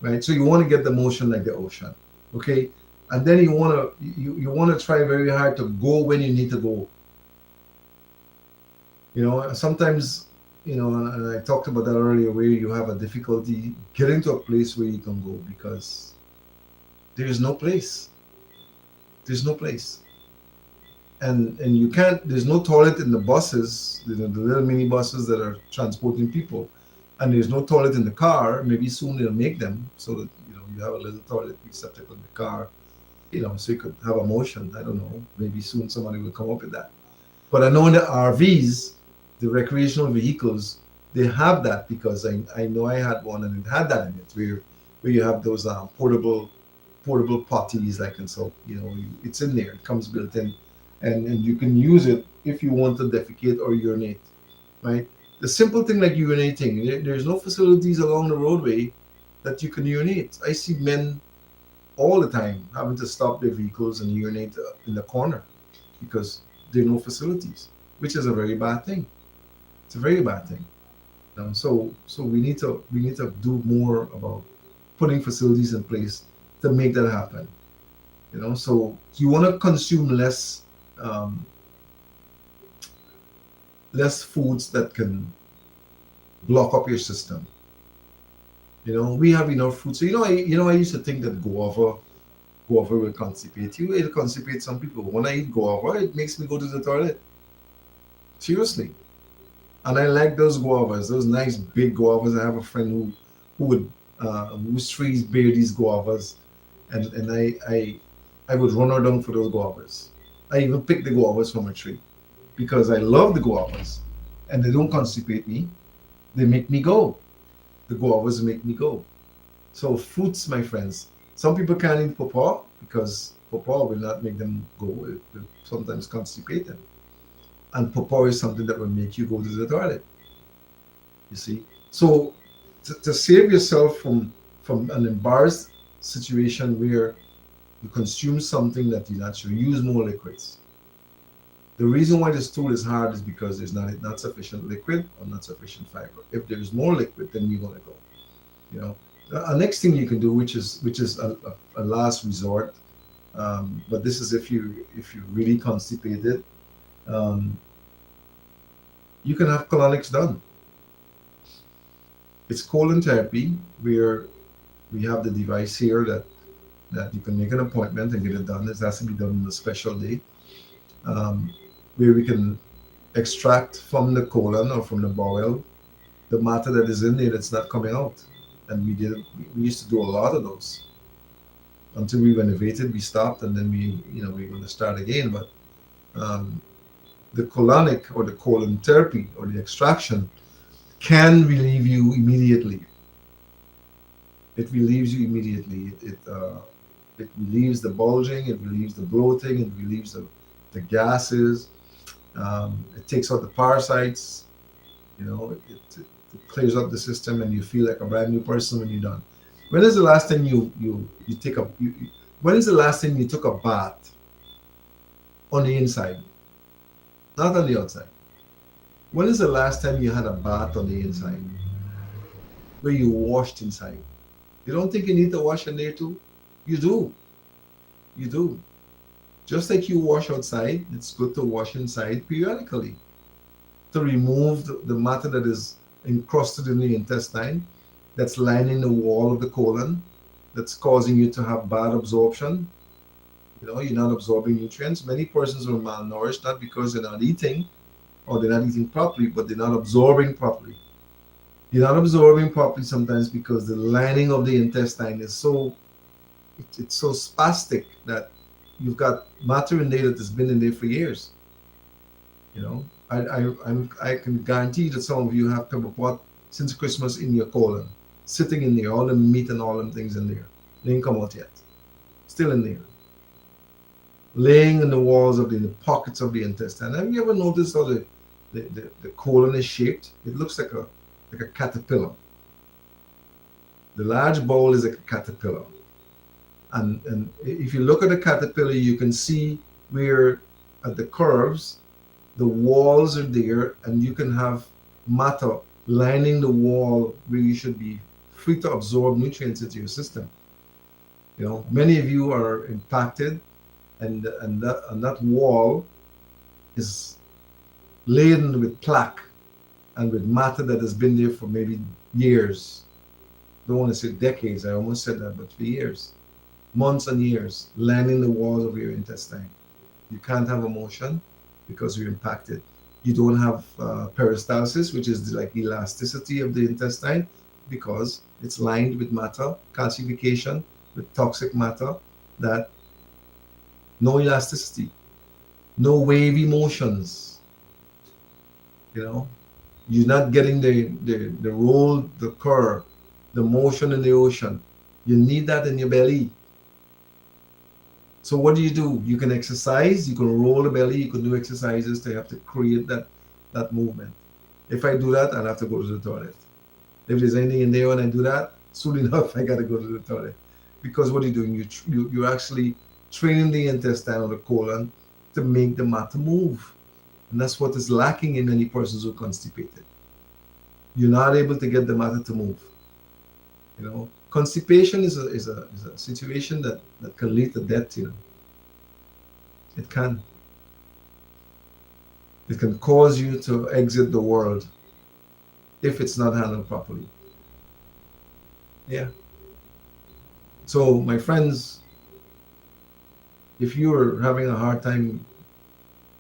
right? So you want to get the motion like the ocean. Okay, and then you wanna try very hard to go when you need to go. Sometimes, and I talked about that earlier, where you have a difficulty getting to a place where you can go because there is no place. There's no place. And you can't, there's no toilet in the buses, the little mini buses that are transporting people, and there's no toilet in the car. Maybe soon they'll make them so that you have a little toilet receptacle in the car, so you could have a motion. I don't know, maybe soon somebody will come up with that. But I know in the RVs, the recreational vehicles, they have that because I know I had one and it had that in it, where you have those portable potties, like, and so it's in there. It comes built in, and you can use it if you want to defecate or urinate, right? The simple thing like urinating, there's no facilities along the roadway that you can urinate. I see men all the time having to stop their vehicles and urinate in the corner because there are no facilities, which is a very bad thing. It's a very bad thing. So we need to do more about putting facilities in place to make that happen. So you want to consume um, less foods that can block up your system. We have enough food. So I used to think that guava will constipate you. It'll constipate some people. When I eat guava, it makes me go to the toilet. Seriously. And I like those guavas, those nice big guavas. I have a friend whose trees bear these guavas, and I would run her down for those guavas. I even pick the guavas from a tree because I love the guavas, and they don't constipate me. They make me go. The guavas make me go. So fruits, my friends. Some people can't eat pawpaw because pawpaw will not make them go. It will sometimes constipate them. And pawpaw is something that will make you go to the toilet. You see, so to save yourself from an embarrassed situation where you consume something that you not should, use more liquids. The reason why the stool is hard is because there's not sufficient liquid or not sufficient fiber. If there's more liquid, then you're gonna go. You know, a next thing you can do, which is a last resort, but this is if you really constipated, um, you can have colonics done. It's colon therapy where we have the device here that you can make an appointment and get it done. It has to be done on a special day, um, where we can extract from the colon or from the bowel the matter that is in there that's not coming out. And we used to do a lot of those until we renovated. We stopped, and then we're going to start again. But um, the colonic or the colon therapy or the extraction can relieve you immediately. It relieves you immediately. It relieves the bulging. It relieves the bloating. It relieves the gases. It takes out the parasites. It clears up the system, and you feel like a brand new person when you're done. When is the last time you take a when is the last time you took a bath on the inside, not on the outside? When is the last time you had a bath on the inside where you washed inside? You don't think you need to wash in there too? You do. You do. Just like you wash outside, it's good to wash inside periodically to remove the matter that is encrusted in the intestine, that's lining the wall of the colon, that's causing you to have bad absorption. You're not absorbing nutrients. Many persons are malnourished not because they're not eating or they're not eating properly, but they're not absorbing properly. You're not absorbing properly sometimes because the lining of the intestine is it's so spastic that you've got matter in there that has been in there for years. You know, I can guarantee that some of you have pepper pot since Christmas in your colon, sitting in there, all the meat and all them things in there. They ain't come out yet. Still in there. Laying in the walls of the pockets of the intestine. Have you ever noticed how the colon is shaped? It looks like a caterpillar. The large bowel is like a caterpillar. And if you look at the caterpillar, you can see where at the curves, the walls are there, and you can have matter lining the wall where you should be free to absorb nutrients into your system. Many of you are impacted, and that wall is laden with plaque and with matter that has been there for maybe years. Don't want to say decades, I almost said that, but for years, months and years, lining the walls of your intestine. You can't have emotion because you're impacted. You don't have peristalsis, which is like elasticity of the intestine, because it's lined with matter, calcification, with toxic matter, that no elasticity, no wave emotions. You know, you're not getting the roll, the curve, the motion in the ocean. You need that in your belly. So what do? You can exercise, you can roll the belly, you can do exercises to have to create that movement. If I do that, I'll have to go to the toilet. If there's anything in there when I do that, soon enough I gotta go to the toilet. Because what are you doing? You're actually training the intestine or the colon to make the matter move. And that's what is lacking in many persons who are constipated. You're not able to get the matter to move. Constipation is a situation that can lead to death. It can. It can cause you to exit the world if it's not handled properly. Yeah. So, my friends, if you're having a hard time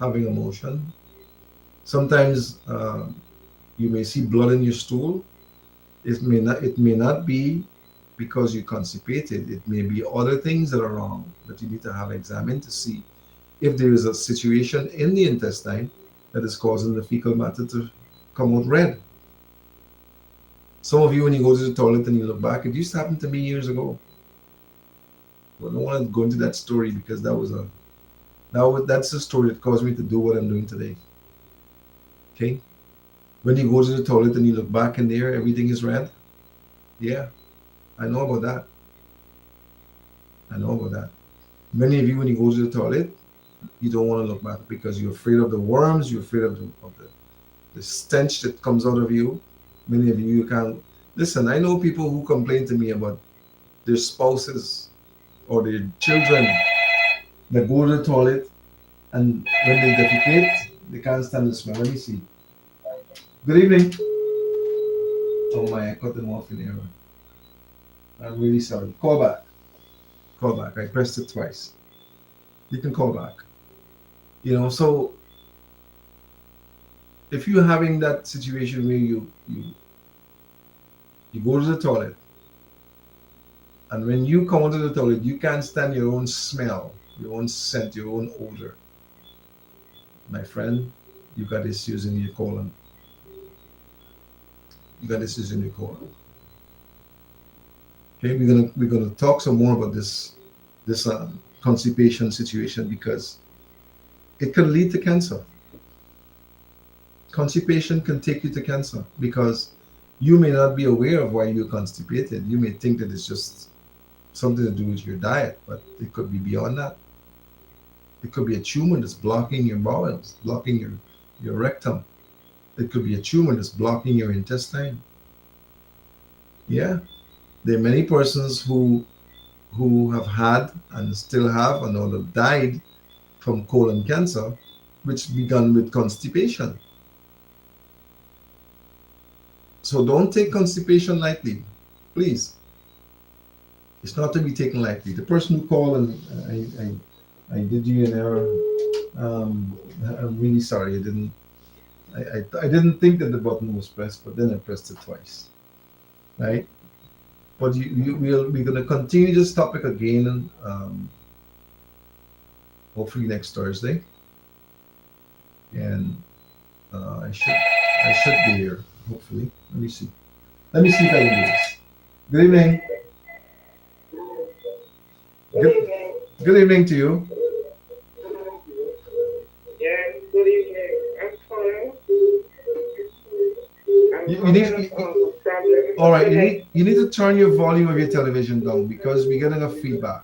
having emotion, sometimes you may see blood in your stool. It may not be because you're constipated. It may be other things that are wrong that you need to have examined to see if there is a situation in the intestine that is causing the fecal matter to come out red. Some of you, when you go to the toilet and you look back, it used to happen to me years ago. But I don't want to go into that story because that's the story that caused me to do what I'm doing today. Okay? When you go to the toilet and you look back in there, everything is red. Yeah, I know about that. I know about that. Many of you, when you go to the toilet, you don't want to look back because you're afraid of the worms, you're afraid of the stench that comes out of you. Many of you can't listen. I know people who complain to me about their spouses or their children that go to the toilet, and when they defecate, they can't stand the smell. Let me see. Good evening. Oh my, I cut them off in error. I'm really sorry. Call back. Call back. I pressed it twice. You can call back. So if you're having that situation where you go to the toilet, and when you come out of the toilet, you can't stand your own smell, your own scent, your own odor. My friend, you got issues in your colon. You got issues in your colon. Okay, we're gonna talk some more about this constipation situation because it can lead to cancer. Constipation can take you to cancer because you may not be aware of why you're constipated. You may think that it's just something to do with your diet, but it could be beyond that. It could be a tumor that's blocking your bowels, blocking your rectum. It could be a tumor that's blocking your intestine. Yeah, there are many persons who have had and still have and or have died from colon cancer, which began with constipation. So don't take constipation lightly, please. It's not to be taken lightly. The person who called and I did you an error. I'm really sorry. I didn't think that the button was pressed, but then I pressed it twice, right? But we're going to continue this topic again, hopefully next Thursday, and I should be here. Hopefully, let me see. Let me see if I can do this. Good evening. Good, good evening to you. Yes, good evening. I'm calling. I'm You having need a problem. all right. You Today. need you need to turn your volume of your television down because we're getting a feedback.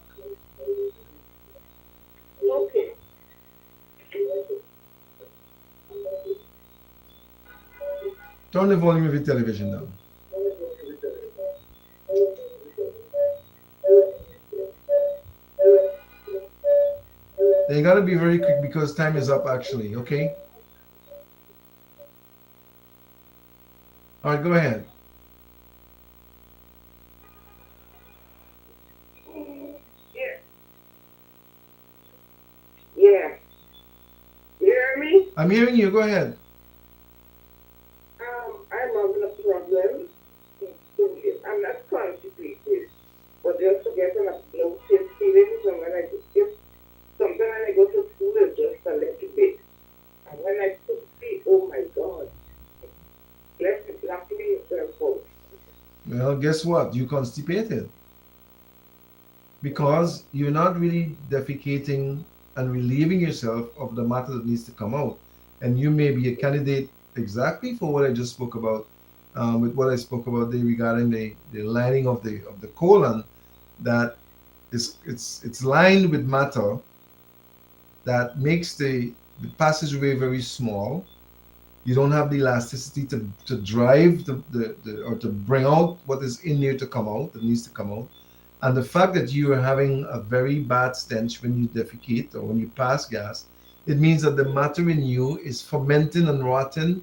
Okay. Turn the volume of your television down. Then you got to be very quick because time is up actually. Okay. All right, go ahead. Yeah. Yeah. You hear me? I'm hearing you. Go ahead. I'm having a problem. I'm not constipated, but just getting a bloated feelings, and when I just sometimes when I go to food, it's just a little bit. And when I put feet, oh my God, let me luckily yourself out. Well, guess what? You constipated because you're not really defecating and relieving yourself of the matter that needs to come out. And you may be a candidate exactly for what I just spoke about, with what I spoke about there regarding the lining of the colon, that it's lined with matter that makes the passageway very small. You don't have the elasticity to drive the or to bring out what is in there to come out, that needs to come out. And the fact that you are having a very bad stench when you defecate or when you pass gas, it means that the matter in you is fermenting and rotting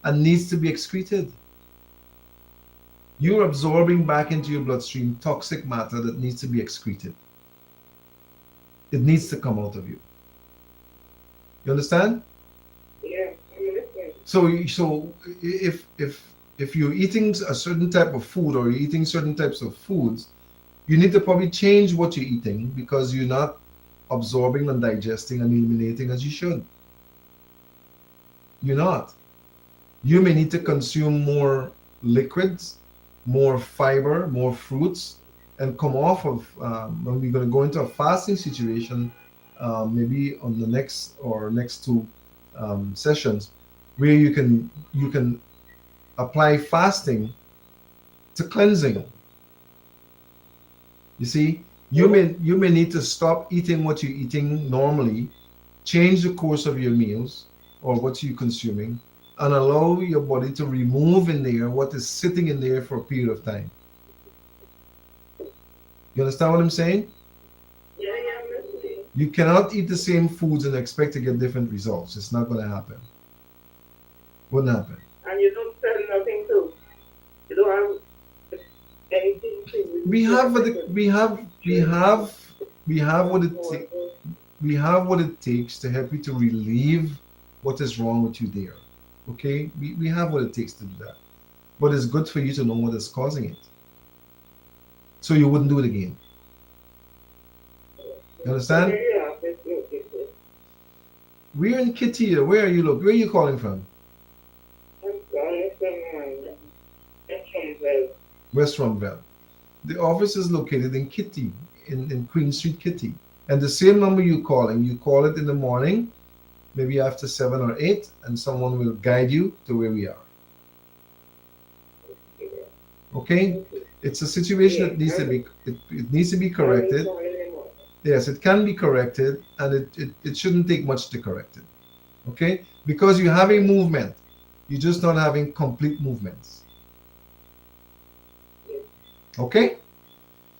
and needs to be excreted. You're absorbing back into your bloodstream toxic matter that needs to be excreted. It needs to come out of you. You understand? Yeah, I'm listening. So if you're eating a certain type of food or you're eating certain types of foods, you need to probably change what you're eating because you're not absorbing and digesting and eliminating as you should. You're not. You may need to consume more liquids, more fiber, more fruits, and come off of. When we're going to go into a fasting situation, maybe on the next or next two sessions, where you can apply fasting to cleansing. You see, you may need to stop eating what you're eating normally, change the course of your meals or what you're consuming, and allow your body to remove in there what is sitting in there for a period of time. You understand what I'm saying? Yeah, yeah, I'm listening. You cannot eat the same foods and expect to get different results. It's not going to happen. Wouldn't happen. And you don't sell nothing too. You don't have anything to We have what it, we have what it we have what it takes to help you to relieve what is wrong with you there. Okay, we have what it takes to do that, but it's good for you to know what is causing it so you wouldn't do it again. You understand? Yeah, it's located. We're in Kitty. Where are you? Look, where are you calling from? I'm calling from Eschonville. West Rumville. The office is located in Kitty, in Queen Street, Kitty. And the same number you're calling, you call it in the morning, maybe after 7 or 8, and someone will guide you to where we are. Okay? It's a situation that needs to be it needs to be corrected. Yes, it can be corrected, and it shouldn't take much to correct it. Okay? Because you're having movement, you're just not having complete movements. Okay?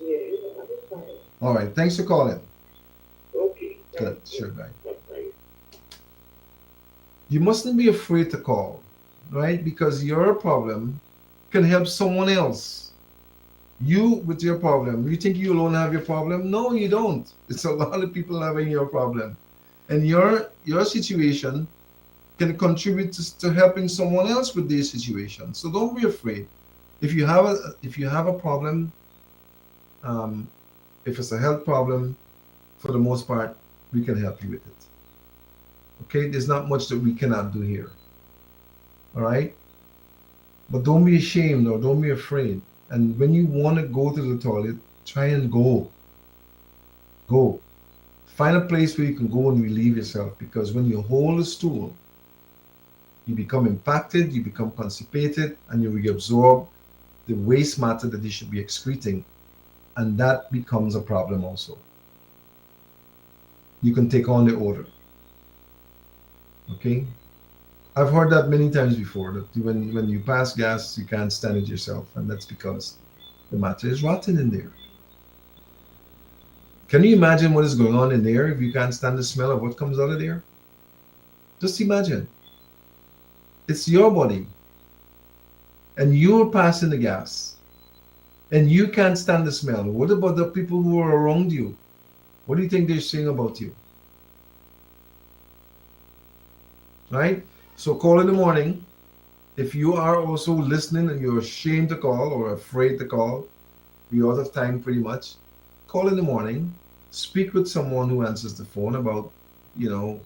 Yeah, it's fine. All right. Thanks for calling. Okay. Good. Sure, bye. You mustn't be afraid to call, right? Because your problem can help someone else. You with your problem, you think you alone have your problem? No, you don't. It's a lot of people having your problem, and your situation can contribute to helping someone else with their situation. So don't be afraid. If you have a problem, um, if it's a health problem, for the most part, we can help you with it. Okay, there's not much that we cannot do here. All right, but don't be ashamed or don't be afraid. And when you want to go to the toilet, try and go. Go. Find a place where you can go and relieve yourself, because when you hold a stool, you become impacted, you become constipated, and you reabsorb the waste matter that you should be excreting, and that becomes a problem also. You can take on the odor. Okay? I've heard that many times before, that when you pass gas, you can't stand it yourself, and that's because the matter is rotten in there. Can you imagine what is going on in there if you can't stand the smell of what comes out of there? Just imagine. It's your body, and you're passing the gas, and you can't stand the smell. What about the people who are around you? What do you think they're saying about you? Right? So call in the morning. If you are also listening and you're ashamed to call or afraid to call, we're out of time pretty much. Call in the morning. Speak with someone who answers the phone about, you know,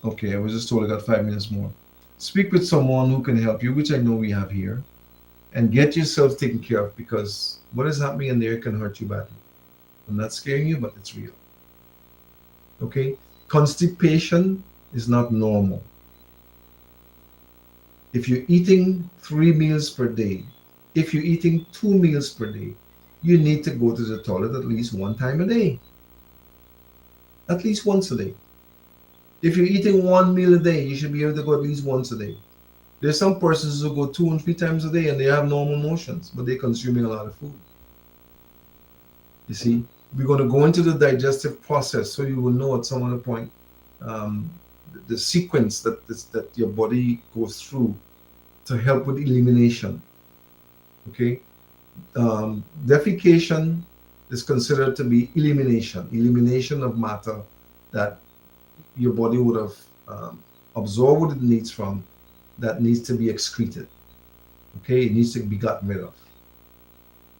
okay, I was just told I got 5 minutes more. Speak with someone who can help you, which I know we have here, and get yourself taken care of because what is happening in there can hurt you badly. I'm not scaring you, but it's real. Okay? Constipation is not normal. If you're eating 3 meals per day, if you're eating 2 meals per day, you need to go to the toilet at least one time a day. At least once a day. If you're eating 1 meal a day, you should be able to go at least once a day. There's some persons who go 2 and 3 times a day and they have normal motions, but they're consuming a lot of food. You see, we're going to go into the digestive process so you will know at some other point um, the sequence that your body goes through to help with elimination. Okay, defecation is considered to be elimination of matter that your body would have absorbed what it needs from that needs to be excreted. Okay, it needs to be gotten rid of.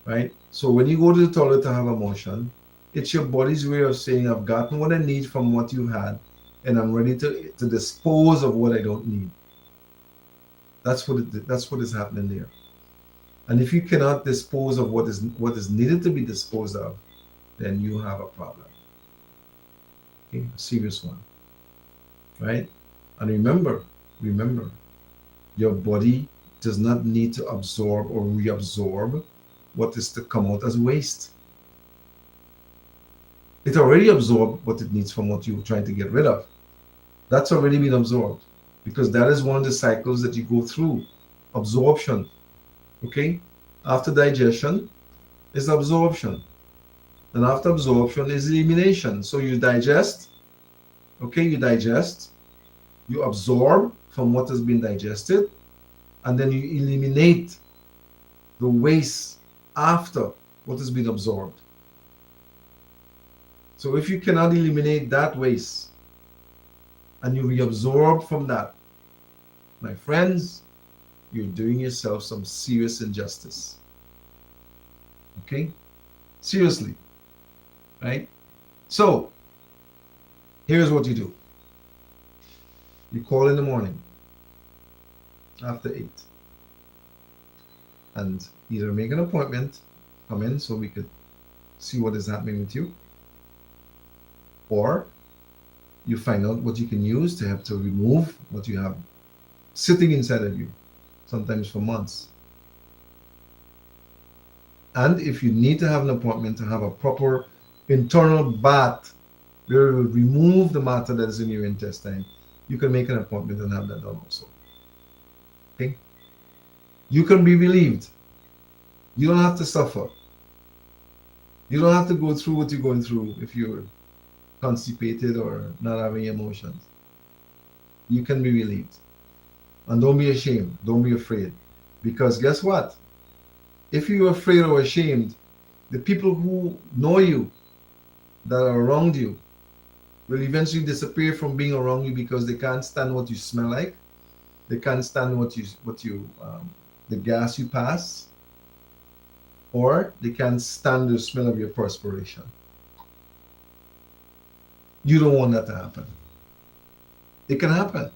Right? So when you go to the toilet to have a motion, it's your body's way of saying, I've gotten what I need from what you had, and I'm ready to dispose of what I don't need. That's what is happening there. And if you cannot dispose of what is needed to be disposed of, then you have a problem. Okay, a serious one. Right? And remember, your body does not need to absorb or reabsorb what is to come out as waste. It already absorbed what it needs from what you're trying to get rid of. That's already been absorbed because that is one of the cycles that you go through. Absorption. Okay? After digestion is absorption. And after absorption is elimination. So you digest, okay, you absorb from what has been digested, and then you eliminate the waste after what has been absorbed. So if you cannot eliminate that waste and you reabsorb from that, my friends, you're doing yourself some serious injustice. Okay? Seriously. Right? So, here's what you do. You call in the morning after 8 and either make an appointment, come in so we could see what is happening with you, or you find out what you can use to help to remove what you have sitting inside of you, sometimes for months. And if you need to have an appointment to have a proper internal bath where it will remove the matter that is in your intestine, you can make an appointment and have that done also. Okay? You can be relieved. You don't have to suffer. You don't have to go through what you're going through if you're constipated or not having emotions. You can be relieved. And don't be ashamed. Don't be afraid. Because guess what? If you're afraid or ashamed, the people who know you, that are around you, will eventually disappear from being around you because they can't stand what you smell like. They can't stand the gas you pass, or they can't stand the smell of your perspiration. You don't want that to happen. It can happen.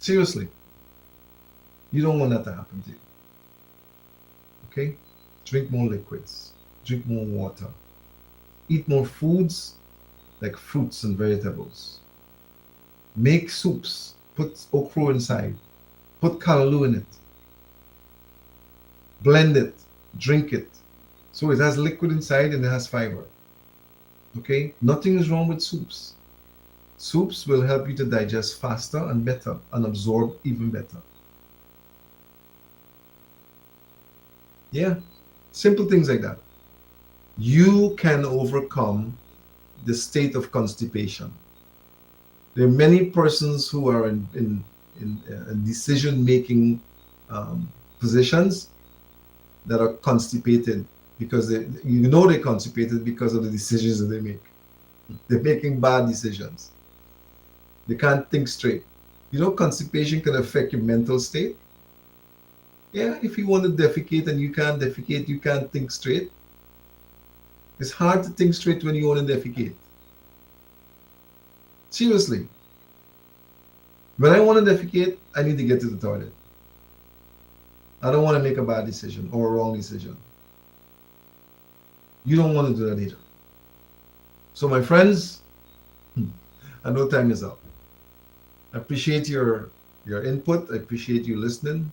Seriously. You don't want that to happen to you. Okay? Drink more liquids. Drink more water. Eat more foods like fruits and vegetables. Make soups. Put okra inside. Put callaloo in it. Blend it. Drink it. So it has liquid inside and it has fiber. Okay? Nothing is wrong with soups. Soups will help you to digest faster and better and absorb even better. Yeah, simple things like that. You can overcome the state of constipation. There are many persons who are in decision making um, positions that are constipated because they're constipated because of the decisions that they make. They're making bad decisions. They can't think straight. Constipation can affect your mental state. Yeah, if you want to defecate and you can't defecate, you can't think straight. It's hard to think straight when you want to defecate. Seriously. When I want to defecate, I need to get to the toilet. I don't want to make a bad decision or a wrong decision. You don't want to do that either. So, my friends, I know time is up. I appreciate your input. I appreciate you listening.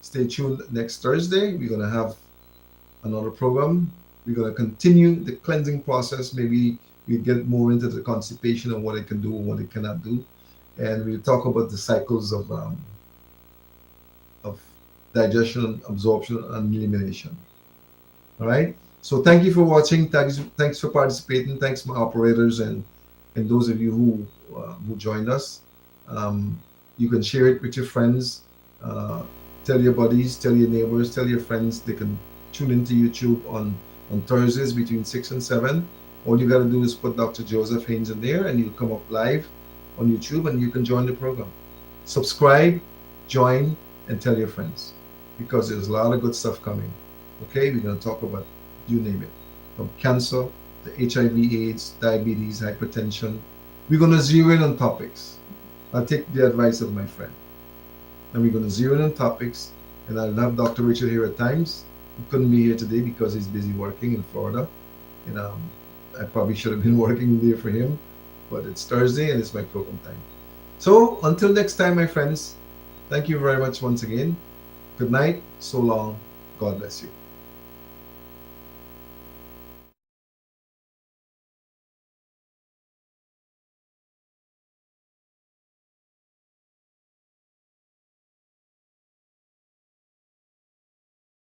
Stay tuned next Thursday. We're gonna have another program. We're gonna continue the cleansing process. Maybe we get more into the constipation and what it can do and what it cannot do, and we'll talk about the cycles of digestion, absorption, and elimination. All right. So thank you for watching. Thanks for participating. Thanks my operators and those of you who joined us. Um, you can share it with your friends. Tell your buddies, tell your neighbors, tell your friends. They can tune into YouTube on Thursdays between 6 and 7. All you got to do is put Dr. Joseph Haynes in there, and you'll come up live on YouTube, and you can join the program. Subscribe, join, and tell your friends because there's a lot of good stuff coming. Okay, we're going to talk about you name it, from cancer to HIV/AIDS, diabetes, hypertension. We're going to zero in on topics. I'll take the advice of my friend, and we're going to zero in on topics. And I'll have Dr. Richard here at times. He couldn't be here today because he's busy working in Florida. And I probably should have been working there for him, but it's Thursday and it's my program time. So until next time, my friends, thank you very much once again. Good night. So long. God bless you.